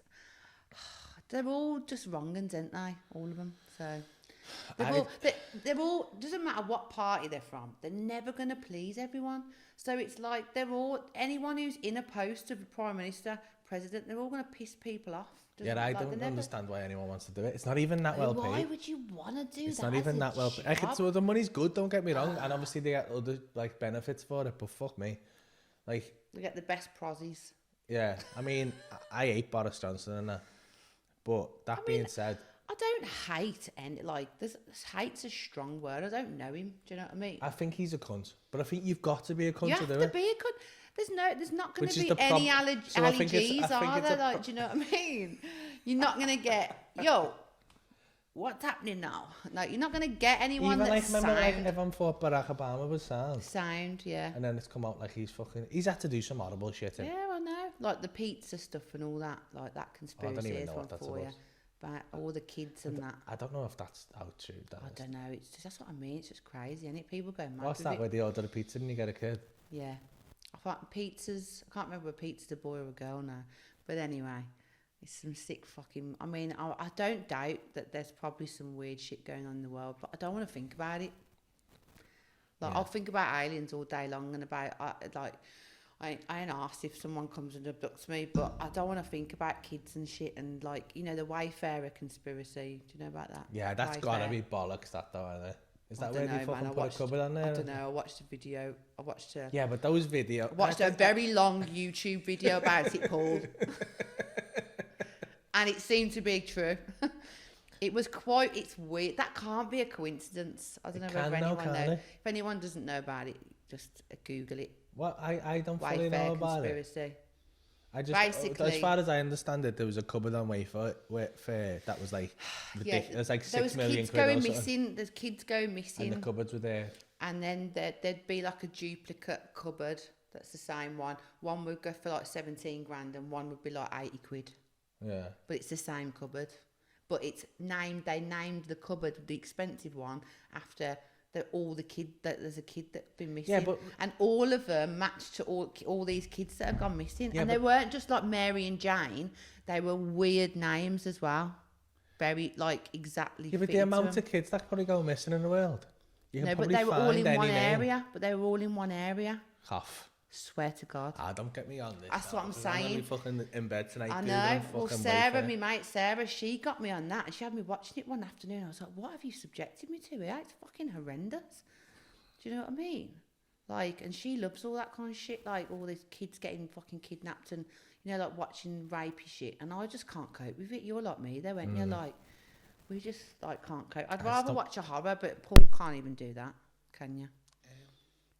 They're all just wrong, and aren't they? All of them. So. They're all. Doesn't matter what party they're from. They're never going to please everyone. So it's like they're all. Anyone who's in a post of prime minister, president, they're all going to piss people off. Yeah, I don't understand why anyone wants to do it. It's not even that well Why paid. would you want to do It's that? not even that well paid. Like, so the money's good, don't get me wrong, and obviously they get other like benefits for it. But fuck me, like They get the best prozzies. yeah. I mean, I hate Boris Johnson and that. But that being said, I don't hate any hate's a strong word. I don't know him. Do you know what I mean? I think he's a cunt. But I think you've got to be a cunt You to have do to it. be a cunt. There's not going Which to is be the any So I think it's- allergies, I think are it's there? a Like, do you know what I mean? You're not going to get, yo, what's happening now? No, you're not going to get anyone Even like, that's remember like sound. everyone thought Barack Obama was sound. Sound, yeah. And then it's come out like he's had to do some horrible shit. Yeah, I know. Like the pizza stuff and all that, like that conspiracy even is know one what that's for you. about. About all the kids and that. I don't know if that's how true that I is. don't know. It's just, that's what I mean. It's just crazy, isn't it? People go mad What's with that it. where they order a pizza and you get a kid? Yeah. I thought pizzas, I can't remember a pizza's a boy or a girl now. But anyway, it's some sick fucking, I mean, I don't doubt that there's probably some weird shit going on in the world, but I don't want to think about it. Like, I'll think about aliens all day long and about, I ain't asked if someone comes and abducts me, but I don't want to think about kids and shit and like, you know, the Wayfarer conspiracy. Do you know about that? Yeah, that's Wayfair. gotta be bollocks, that though, isn't it? Is I that where dunno, they man, fucking I put watched- a cupboard on there? I don't know. I watched a video. Yeah, but those videos. I watched a very long YouTube video about it, Paul. And it seemed to be true. It was quite, it's weird. That can't be a coincidence. I don't know can if now, anyone can knows. it? If anyone doesn't know about it, just Google it. What? I don't fully Wayfair know about it. conspiracy. I just, Basically- as far as I understand it, there was a cupboard on Wayfair that was like ridiculous. It was like There was 6 million kids quid or going something. missing. There's kids going missing. And the cupboards were there. And then there'd be like a duplicate cupboard that's the same one. One would go for like 17 grand and one would be like 80 quid. Yeah. But it's the same cupboard. But it's named, they named the cupboard, the expensive one, after there's a kid that's been missing. Yeah, but- and all of them matched to all these kids that have gone missing. Yeah, and they weren't just like Mary and Jane, they were weird names as well. Very, like, exactly Yeah, but fit the into amount them. of kids that probably go missing in the world. You can No, but probably they were all in find one any name. area. But they were all in one area. Half. Swear to God. Don't get me on this. That's now, what I'm because I'm gonna be saying. fucking in bed tonight. I Googling know. Well, fucking Sarah, Wayfair. my mate Sarah, she got me on that, and she had me watching it one afternoon. I was like, "What have you subjected me to? It's fucking horrendous." Do you know what I mean? Like, and she loves all that kind of shit, like all these kids getting fucking kidnapped, and you know, like watching rapey shit. And I just can't cope with it. You're like me, though, aren't you? Like, we just like can't cope. I'd rather watch a horror, but Paul can't even do that, can you?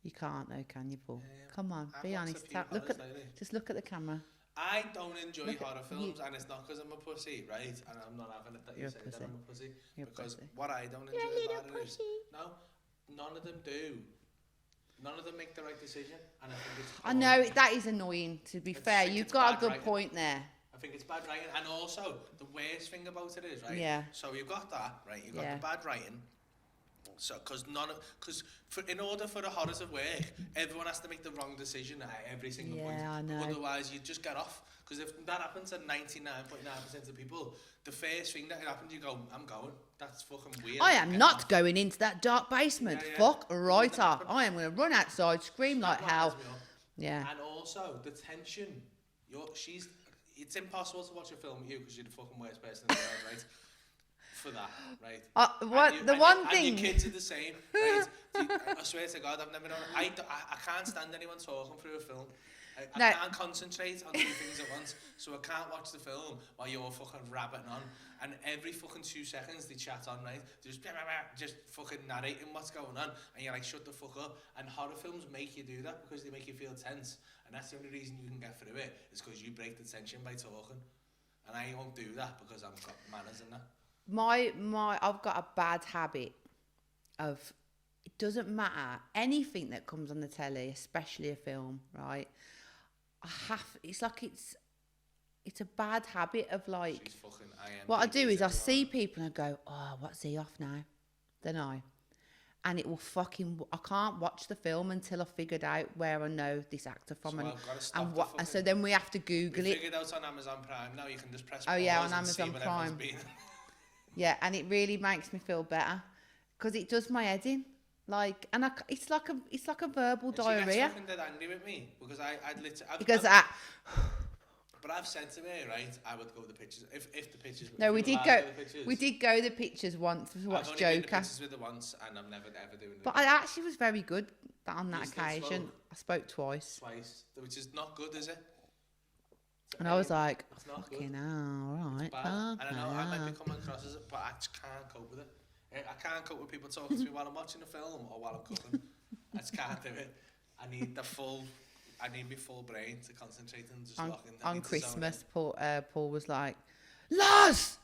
You can't, though, can you, Paul? Come on, I've be watched a honest. few Look at, horrors lately. just look at the camera. I don't enjoy Look at horror films, and it's not because I'm a pussy, right? And I'm not having it that You're you a say pussy. that I'm a pussy. You're a Because pussy. what I don't You're a enjoy little about it is, pussy. no, none of them do. None of them make the right decision, and I think it's. I know that is annoying. To be fair, think you've it's got a bad good writing. point there. I think it's bad writing, and also the worst thing about it is, right? Yeah. So you've got that, right? You've got Yeah. the bad writing, So, because in order for a horror to work, everyone has to make the wrong decision at every single point. Yeah, I know. Otherwise, you just get off. Because if that happens to 99.9% of people, the first thing that happens, you go, I'm going. That's fucking weird. I am not going into that dark basement. Yeah, yeah. Fuck right off. I am going to run outside, scream like hell. Yeah. And also, the tension. It's impossible to watch a film with you because you're the fucking worst person in the world, right? For that, right? thing. And your kids are the same, right? I swear to God, I've never known. I can't stand anyone talking through a film. I can't concentrate on two things at once, so I can't watch the film while you're fucking rabbiting on. And every fucking 2 seconds they chat on, right? Just fucking narrating what's going on, and you're like, shut the fuck up. And horror films make you do that because they make you feel tense, and that's the only reason you can get through it is because you break the tension by talking. And I won't do that because I've got manners and that. I've got a bad habit of, it doesn't matter anything that comes on the telly, especially a film, right? It's a bad habit of like, what I do is I see people and I go, oh, what's he off now? Then and it will I can't watch the film until I've figured out where I know this actor from, and so then we have to Google it. Figured out on Amazon Prime now. You can just press. Oh yeah, on Amazon Prime. Yeah, and it really makes me feel better because it does my head in. Like, and it's like a verbal diarrhea. She gets fucking dead angry with me because I'd literally. Because But I've said to her, right, I would go to the pictures if the pictures. No, we did go. We did go to the pictures once to watch Joker. I've only been to the pictures with her once, and I'm never ever doing it. But I actually was very good on that occasion. I spoke twice. Twice, which is not good, is it? And I was like, fucking hell, all right. And I know I might be coming across as it, but I just can't cope with it. I can't cope with people talking to me while I'm watching a film or while I'm cooking. I just can't do it. I need my full brain to concentrate and just lock in. On Christmas, Paul was like, Lars,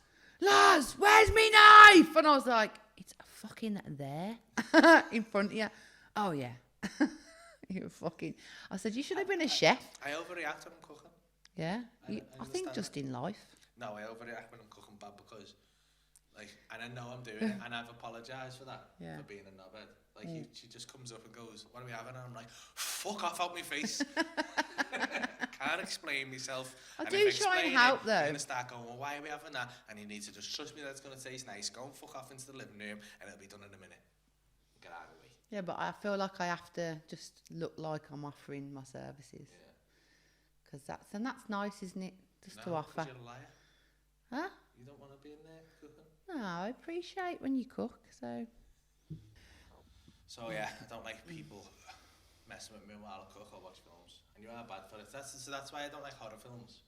where's me knife? And I was like, it's fucking there in front of you. Oh yeah. You're fucking. I said, you should have been a chef. I overreact when I'm cooking. Yeah, I think just in life. No, I overreact when I'm cooking bad because, like, and I know I'm doing it, and I've apologised for that, for being a knobhead. Like, she just comes up and goes, what are we having? And I'm like, fuck off out my face. Can't explain myself. I do try and help, though. You're going to start going, well, why are we having that? And you need to just trust me that it's going to taste nice. Go and fuck off into the living room, and it'll be done in a minute. Get out of the way. Yeah, but I feel like I have to just look like I'm offering my services. Yeah. Because that's nice, isn't it? Just to offer. You're a liar. Huh? You don't want to be in there cooking? No, I appreciate when you cook, so. So yeah, I don't like people messing with me while I cook or watch films. And you are bad for it. That's why I don't like horror films.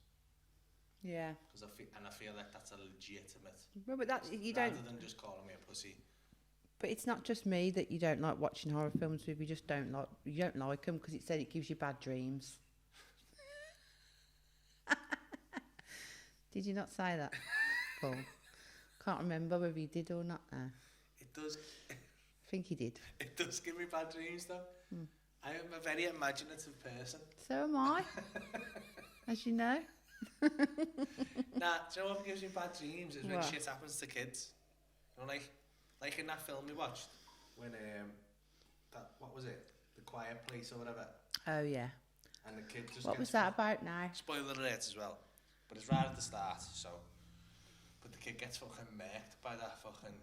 Yeah. Because I feel like that's a legitimate. Well, but that you don't. Rather than just calling me a pussy. But it's not just me that you don't like watching horror films with. You don't like them because it said it gives you bad dreams. Did you not say that, Paul? Can't remember whether you did or not now. It does. I think he did. It does give me bad dreams, though. I am a very imaginative person. So am I, as you know. Nah, do you know what gives me bad dreams? Is when shit happens to kids. You know, like in that film we watched, when what was it? The Quiet Place or whatever. Oh yeah. And the kid just. What was that about now? Spoiler alert as well, but it's right at the start. So, but the kid gets fucking murked by that fucking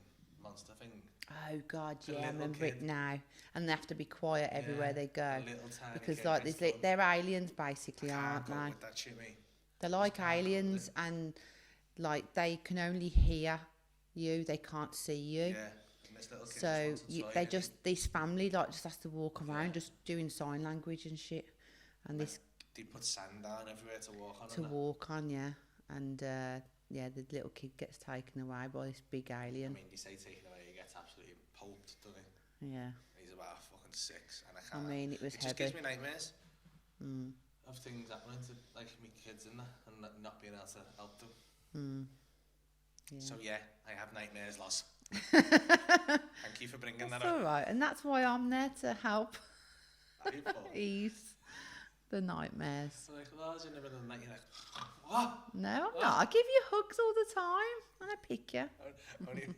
monster thing. Oh God, yeah, I remember it now. And they have to be quiet everywhere they go. Because like they're aliens basically, aren't they? With that shit, mate. They're like aliens, and like they can only hear you, they can't see you. Yeah. And this little kid so this family like just has to walk around just doing sign language and shit. And this they put sand down everywhere to walk on. Yeah. And yeah, the little kid gets taken away by this big alien. I mean, you say taken away, he gets absolutely pulped, doesn't he? Yeah. He's about fucking 6, and I can't. I mean, it was heavy. Just gives me nightmares of things happening to like me kids and that, and not being able to help them. Yeah. So yeah, I have nightmares, Loz. Thank you for bringing that up. That's all right, and that's why I'm there to help ease the nightmares. So like, Loz, in the middle of the night, you're like, what? No, I'm not. I give you hugs all the time, and I pick you. Only...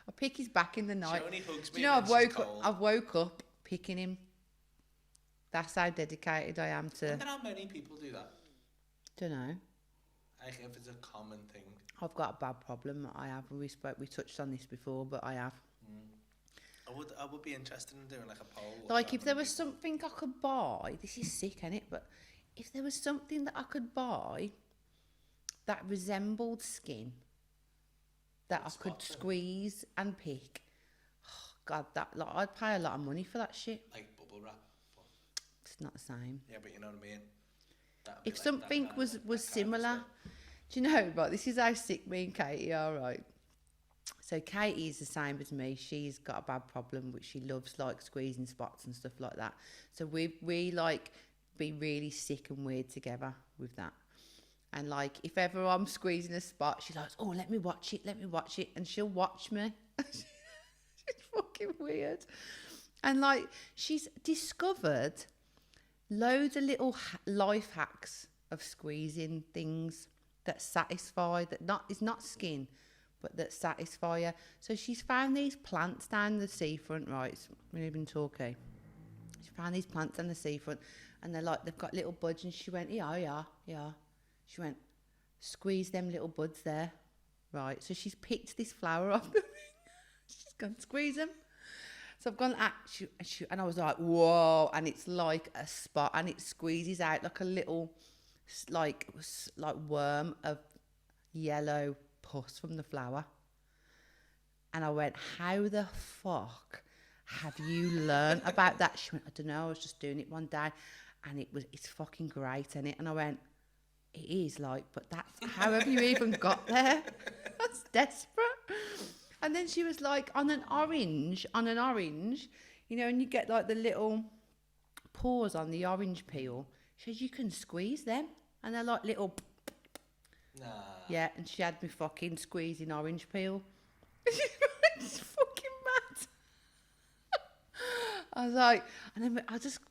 I pick his back in the night. She only hugs Do me you know, when she's cold. I've woke up picking him. That's how dedicated I am I to. wonder how many people do that. Don't know. Like if it's a common thing. I've got a bad problem. I have. We touched on this before, but I have. I would be interested in doing like a poll. Like if there was something I could buy, this is sick, innit? But if there was something that I could buy that resembled skin, that I could squeeze and pick, oh God, I'd pay a lot of money for that shit. Like bubble wrap. It's not the same. Yeah, but you know what I mean. If something was similar, do you know? Right, this is how sick me and Katie are, right? So Katie is the same as me. She's got a bad problem, which she loves, like squeezing spots and stuff like that. So we like be really sick and weird together with that. And like if ever I'm squeezing a spot, she's like, "Oh, let me watch it," and she'll watch me. She's fucking weird. And like she's discovered loads of little life hacks of squeezing things that satisfy, is not skin, but that satisfy her. So she's found these plants down the seafront, right? We live in Torquay. She found these plants down the seafront, and they've got little buds. And she went, yeah. She went, squeeze them little buds there, right? So she's picked this flower off the ring. She's gone, squeeze them. So I've gone and I was like, whoa! And it's like a spot, and it squeezes out like a little, like worm of yellow pus from the flower. And I went, how the fuck have you learned about that? She went, I don't know, I was just doing it one day, and it's fucking great, isn't it? And I went, it is, like, but that's how have you even got there? That's desperate. And then she was like, on an orange, you know, and you get like the little pores on the orange peel. She says you can squeeze them, and they're like little. Nah. Yeah, and she had me fucking squeezing orange peel. It's fucking mad. I was like, and then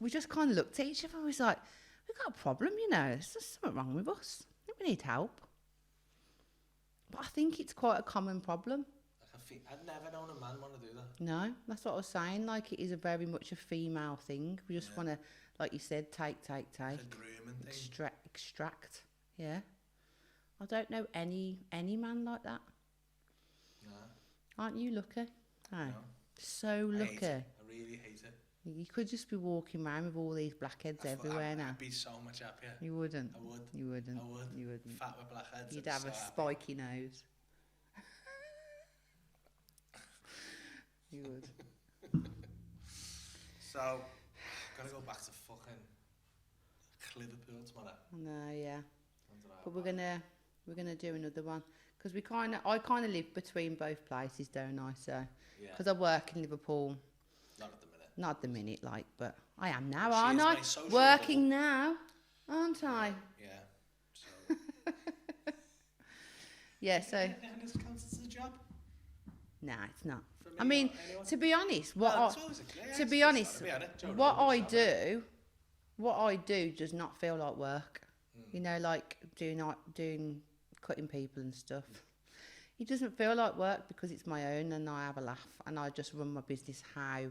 we just kind of looked at each other. And we was like, we've got a problem, you know. There's something wrong with us. I think we need help. But I think it's quite a common problem. I'd never known a man want to do that. No, that's what I was saying. Like, it is very much a female thing. We just want to, like you said, take. It's a grooming thing. Extract. Yeah. I don't know any man like that. No. Aren't you lucky? Oh, No. so lucky. I really hate it. You could just be walking around with all these blackheads everywhere now. I'd be so much happier. You wouldn't. I would. You wouldn't. I would. You wouldn't. Fat with blackheads. You'd I'd have be a so happy. spiky nose. You would. So, gotta go back to fucking Liverpool tomorrow. No, yeah. But we're gonna do another one because I kind of live between both places, don't I? So, because I work in Liverpool. Not at the minute. Not at the minute, like, but I am now, She aren't is I? my social Working now, aren't I? Yeah. So. Yeah. So, And this counts as a job. nah, it's not. For me I mean, or anyone? to be honest, what I do does not feel like work. You know, like doing cutting people and stuff. It doesn't feel like work because it's my own and I have a laugh and I just run my business how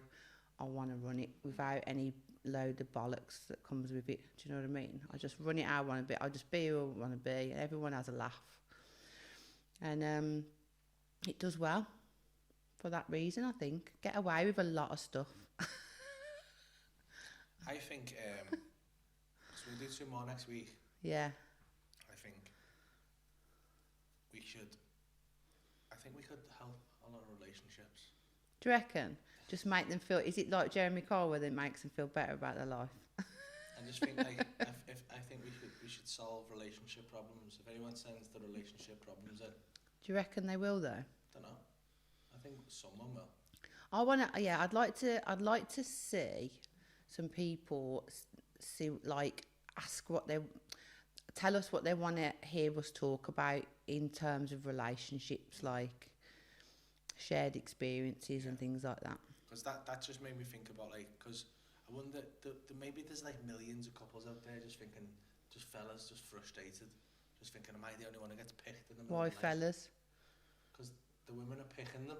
I want to run it without any load of bollocks that comes with it. Do you know what I mean? I just run it how I want to be. I just be who I want to be and everyone has a laugh. And it does well for that reason, I think. Get away with a lot of stuff. I think, so we'll do 2 more next week. Yeah. I think we could help a lot of relationships. Do you reckon? Just make them feel. Is it like Jeremy Kyle, where it makes them feel better about their life? I just think like if I think we should solve relationship problems. If anyone sends the relationship problems in, Do you reckon they will though? don't know. I think someone will. I want to. Yeah, I'd like to see some people tell us what they want to hear us talk about in terms of relationships, like shared experiences and things like that. Because that just made me think about because I wonder maybe there's millions of couples out there just thinking, just fellas, just frustrated, just thinking, am I the only one who gets picked in the middle Why of the night? fellas? Because the women are picking them.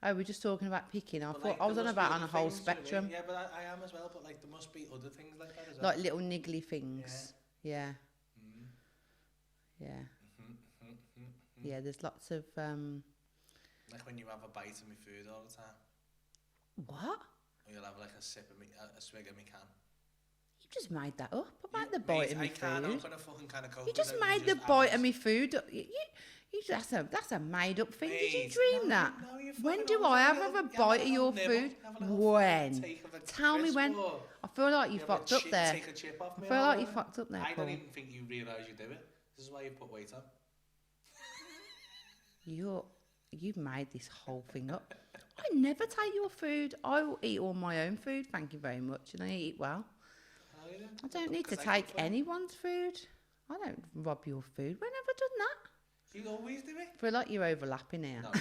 Oh, we're just talking about picking. I But, thought like, I was there on must be about on a other whole things, do you know what I mean? spectrum. Yeah, but I am as well. But like, there must be other things like that as well. Like little niggly things. Yeah. Mm. Yeah. Mhm, mhm, mhm. Yeah, there's lots of Like when you have a bite of my food all the time, what? or you'll have like a sip of me, a swig of me can. You just made that up about the Mate, bite of I me can't food. open a fucking can of Coke. You just without made the just bite having of me food. That's a made up thing. Did you Mate, dream no, that? no, you When fucking do always I have have a a little- bite have of a your little nibble, food? have a little When? take of a Tell me crisp when. or I feel like you have a fucked up chip- there. Take a chip off I me feel or like you whatever. fucked up there, I Paul. don't even think you realise you do it. This is why you put weight on. You've made this whole thing up. I never take your food. I will eat all my own food. Thank you very much, and I eat well. Oh, you do? I don't need to 'Cause I take cook for you. anyone's food. I don't rob your food. When have I done that? You always do it. I feel like you're overlapping here. No.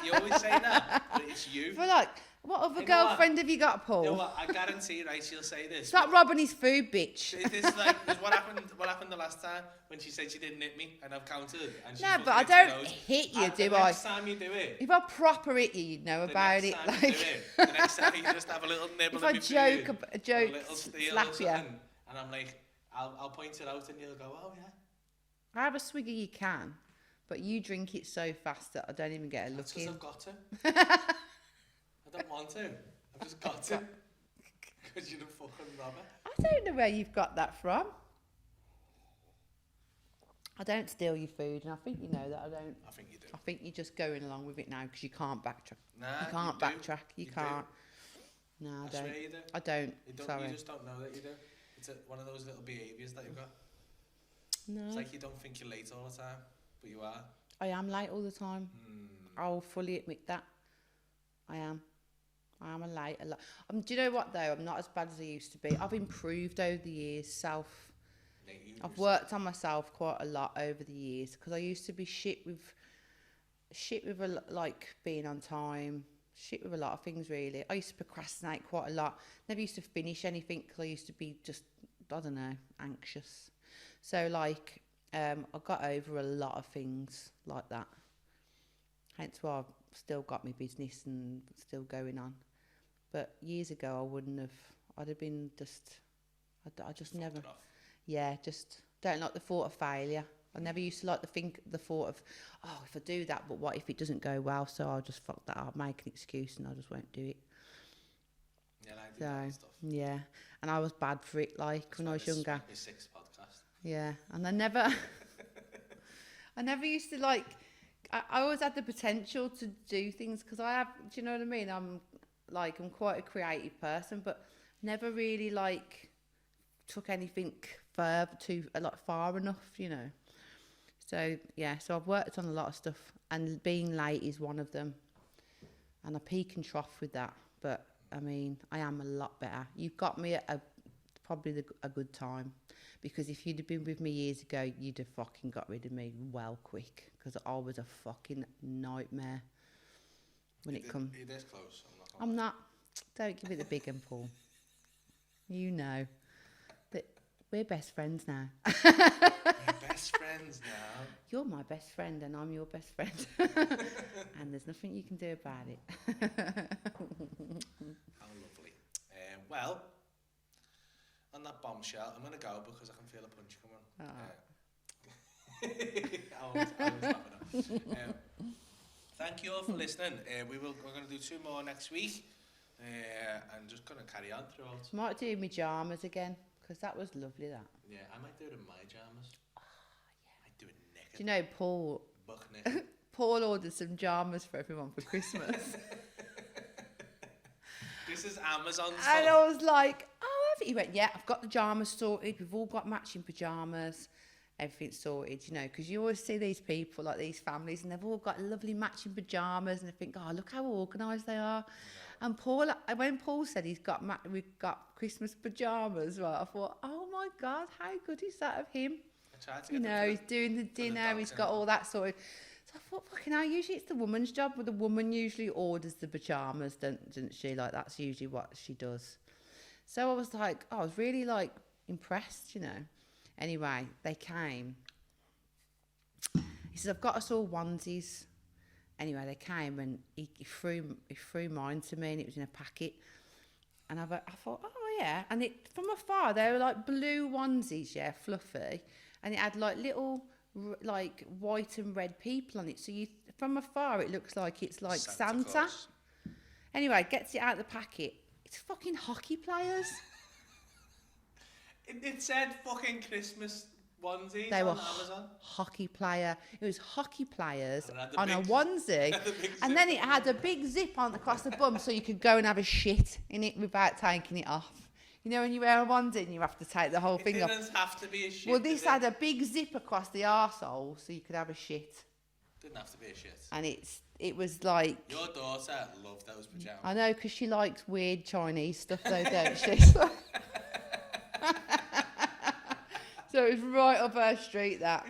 You always say that, but it's you. I feel like, what other You know what? girlfriend have you got, Paul? You know what? I guarantee, right? She'll say this. Stop robbing his food, bitch. This is like this is what happened. What happened the last time when she said she didn't hit me, and I've counted. And she No, fucking but I hits me don't loads. hit you, And do the I? next time you do it, If I proper hit you, you'd know the about next it. time Like, you do it, the next time you just have a little nibble if of I me joke, food, a joke, a little steal slap or you. something, and I'm like, I'll point it out, and you'll go, oh yeah. I have a swig of you can, but you drink it so fast that I don't even get a look That's because in. I've got to. I don't want to. I've just got to. Because you're a fucking robber. I don't know where you've got that from. I don't steal your food, and I think you know that I don't. I think you do. I think you're just going along with it now because you can't backtrack. Nah, You can't do. backtrack. You do. can't. No, I I swear don't. you do. I don't. You don't. Sorry. You just don't know that you do. It's one of those little behaviours that you've got. No. It's like you don't think you're late all the time, but you are. I am late all the time. I'll fully admit that. I am a late a lot. Do you know what though? I'm not as bad as I used to be. I've improved over the years. I've worked on myself quite a lot over the years because I used to be shit with like being on time, shit with a lot of things really. I used to procrastinate quite a lot. Never used to finish anything because I used to be just, I don't know, anxious. So like, I got over a lot of things like that. Hence why I've still got my business and still going on. But years ago, I wouldn't have. I'd have been just. I just never. Yeah, just don't like the thought of failure. I never used to like the thought of, oh, if I do that, but what if it doesn't go well? So I'll just fuck that up, make an excuse, and I just won't do it. Yeah, I do that So stuff. yeah, and I was bad for it. Like when I was younger. This is my sixth podcast. Yeah, and I never, I never used to like. I always had the potential to do things because I have. Do you know what I mean? I'm quite a creative person, but never really like took anything far enough. You know. So yeah, so I've worked on a lot of stuff, and being late is one of them. And I peak and trough with that, but I mean, I am a lot better. You've got me at probably a good time. Because if you'd have been with me years ago, you'd have fucking got rid of me well quick. Because I was a fucking nightmare when it comes. You're this close. I'm not. Don't give it the big one, Paul. You know. But we're best friends now. We're best friends now. You're my best friend and I'm your best friend. And there's nothing you can do about it. How lovely. Well, on that bombshell, I'm going to go because I can feel a punch coming. I was laughing at. Thank you all for listening. We're going to do 2 more next week. And just going to carry on throughout. Might do my pyjamas again because that was lovely. That. Yeah, I might do it in my pyjamas. Oh, yeah. I might do it naked. Do you know Paul? Buck naked. Paul ordered some pyjamas for everyone for Christmas. This is Amazon And stuff. I was like, oh, have you? He went, yeah, I've got the pyjamas sorted. We've all got matching pyjamas. Everything's sorted, you know, because you always see these people, like these families, and they've all got lovely matching pyjamas, and they think, oh, look how organised they are. And Paul, when Paul said we've got Christmas pyjamas, right, I thought, oh my God, how good is that of him? I tried to You get know, them he's doing the dinner, dogs he's in. got all that sort of. So I thought, fucking hell, usually it's the woman's job, but the woman usually orders the pyjamas, doesn't she? Like, that's usually what she does. So I was like, I was really like impressed, you know. Anyway, they came. He says, I've got us all onesies. anyway, they came and he threw mine to me, and it was in a packet. And I thought, oh yeah. And from afar, they were like blue onesies, yeah, fluffy, and it had like little like white and red people on it. So from afar, it looks like it's like Santa. Claus. Anyway, gets it out of the packet. It's fucking hockey players. It said fucking Christmas onesies They on were Amazon. hockey player. It was hockey players And it had the on a big- onesie, had the big and zip then it on had a big zip on across the bum, so you could go and have a shit in it without taking it off. You know when you wear a onesie and you have to take the whole It thing off. didn't have to be a shit. Well, this did it? had a big zip across the arsehole, so you could have a shit. Didn't have to be a shit. And it was like, Your daughter loved those pajamas. I know, because she likes weird Chinese stuff though, don't she? So it was right up her street, that.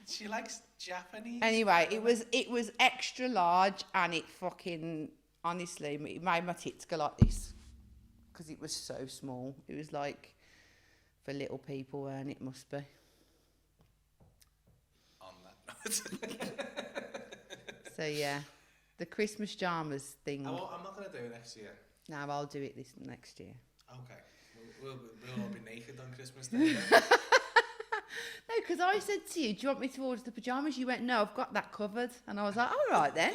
She likes Japanese. Anyway, it was extra large, and it fucking, honestly, it made my tits go like this, because it was so small. It was like for little people, and it must be. On that note. So yeah, the Christmas jammers thing. I'm not going to do it next year. No, I'll do it this next year. Okay. We'll all be naked on Christmas Day. No, because I said to you, do you want me to order the pyjamas? You went, no, I've got that covered. And I was like, all right then.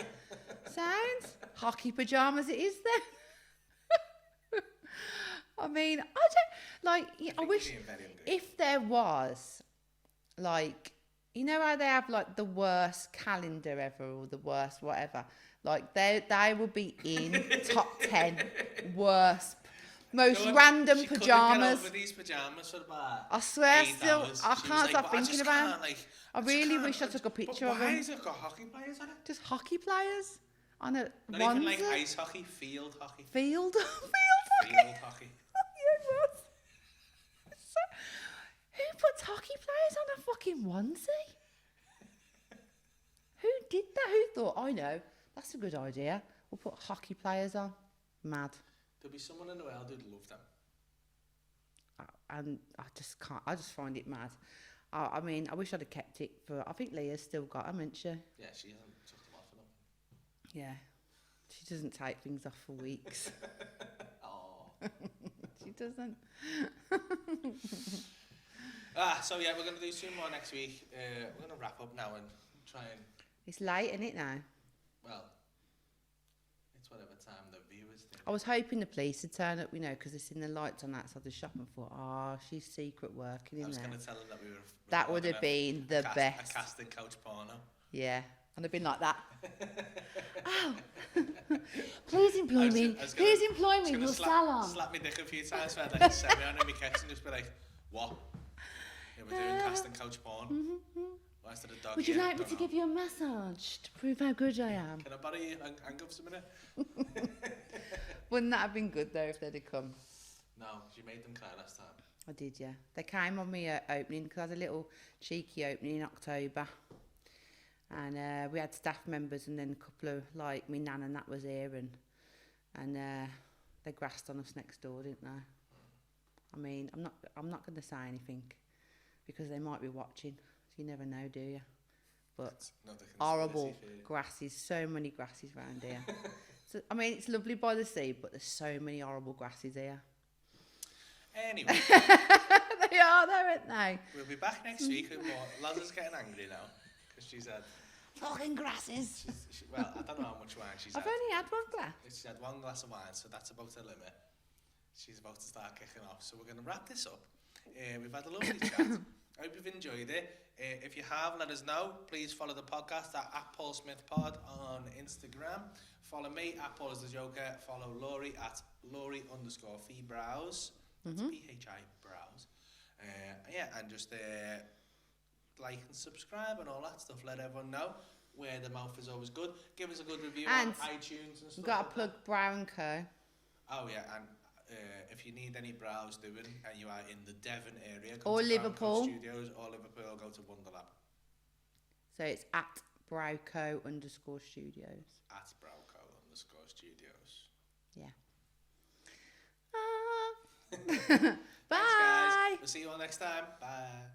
Sounds. Hockey pyjamas it is then. I mean, I don't, like, I wish, Being very hungry. if there was, like, you know how they have, like, the worst calendar ever, or the worst whatever? Like, they will be in top 10 worst, most Dawn, random she couldn't pyjamas. Get over these pajamas for about I swear, 8 still, hours. I She was can't like, stop "But I thinking just about can't, like, I just really can't." wish I took a picture but of why them. has it got hockey players on it? Just hockey players on a Not onesie. even like ice hockey, field hockey. Field hockey. Field hockey. Yeah, it was. So, who puts hockey players on a fucking onesie? Who did that? Who thought, I know, that's a good idea. We'll put hockey players on. Mad. There'll be someone in the world who'd love them. And I just can't, I just find it mad. I mean, I wish I'd have kept it for, I think Leah's still got them, hasn't she? Yeah, she hasn't took them off for them. Yeah. She doesn't take things off for weeks. Oh. She doesn't. So yeah, we're going to do 2 more next week. We're going to wrap up now and try and, It's late, isn't it now? well, it's whatever time the viewers think. I was hoping the police would turn up, you know, because they've seen the lights on outside the shop and thought, oh, she's secret working I in was there. going to tell them that we were That would have recording been the a best. casting couch porno. Yeah. And they've been like that. Oh. Please employ me. I was Please gonna- employ I was me in gonna your slap, salon. slap me dick a few times, so I'd like send me on in my kitchen and just be like, what? Yeah, we're doing casting couch porn. Why is there a dog Would you here? like me Don't to know. give you a massage to prove how good I am? Can I borrow you handcuffs a minute? Wouldn't that have been good though if they'd have come? No, you made them cry last time. I did, yeah. They came on me opening, because I had a little cheeky opening in October. And we had staff members, and then a couple of, like, me nan and that was here, and they grassed on us next door, didn't they? I mean, I'm not going to say anything, because they might be watching. So you never know, do you? But It's another horrible conspiracy theory. grasses, so many grasses around here. So, I mean, it's lovely by the sea, but there's so many horrible grasses here. Anyway, They are, though, aren't they? we'll be back next week with more. Laza's getting angry now because she's had. Fucking grasses. Well, I don't know how much wine she's I've had. only had one glass. She's had 1 glass of wine, so that's about her limit. She's about to start kicking off. So we're going to wrap this up. We've had a lovely chat. I hope you've enjoyed it. If you have, let us know. Please follow the podcast at @PaulSmithPod on Instagram. Follow me at Paul is the Joker. Follow Laurie at Laurie_Fee_Brows. That's PHI Brows. Yeah, and just like and subscribe and all that stuff. Let everyone know. Where the mouth is always good. Give us a good review And on iTunes and stuff. We've got like to plug that. Brown Co. Oh yeah, and if you need any brows doing and you are in the Devon area, Or to Brown Liverpool. Coat Studios or Liverpool, go to Wonderlab So it's at Browco_studios. at Browco_studios. Yeah. Thanks, Bye. guys. We'll see you all next time. Bye.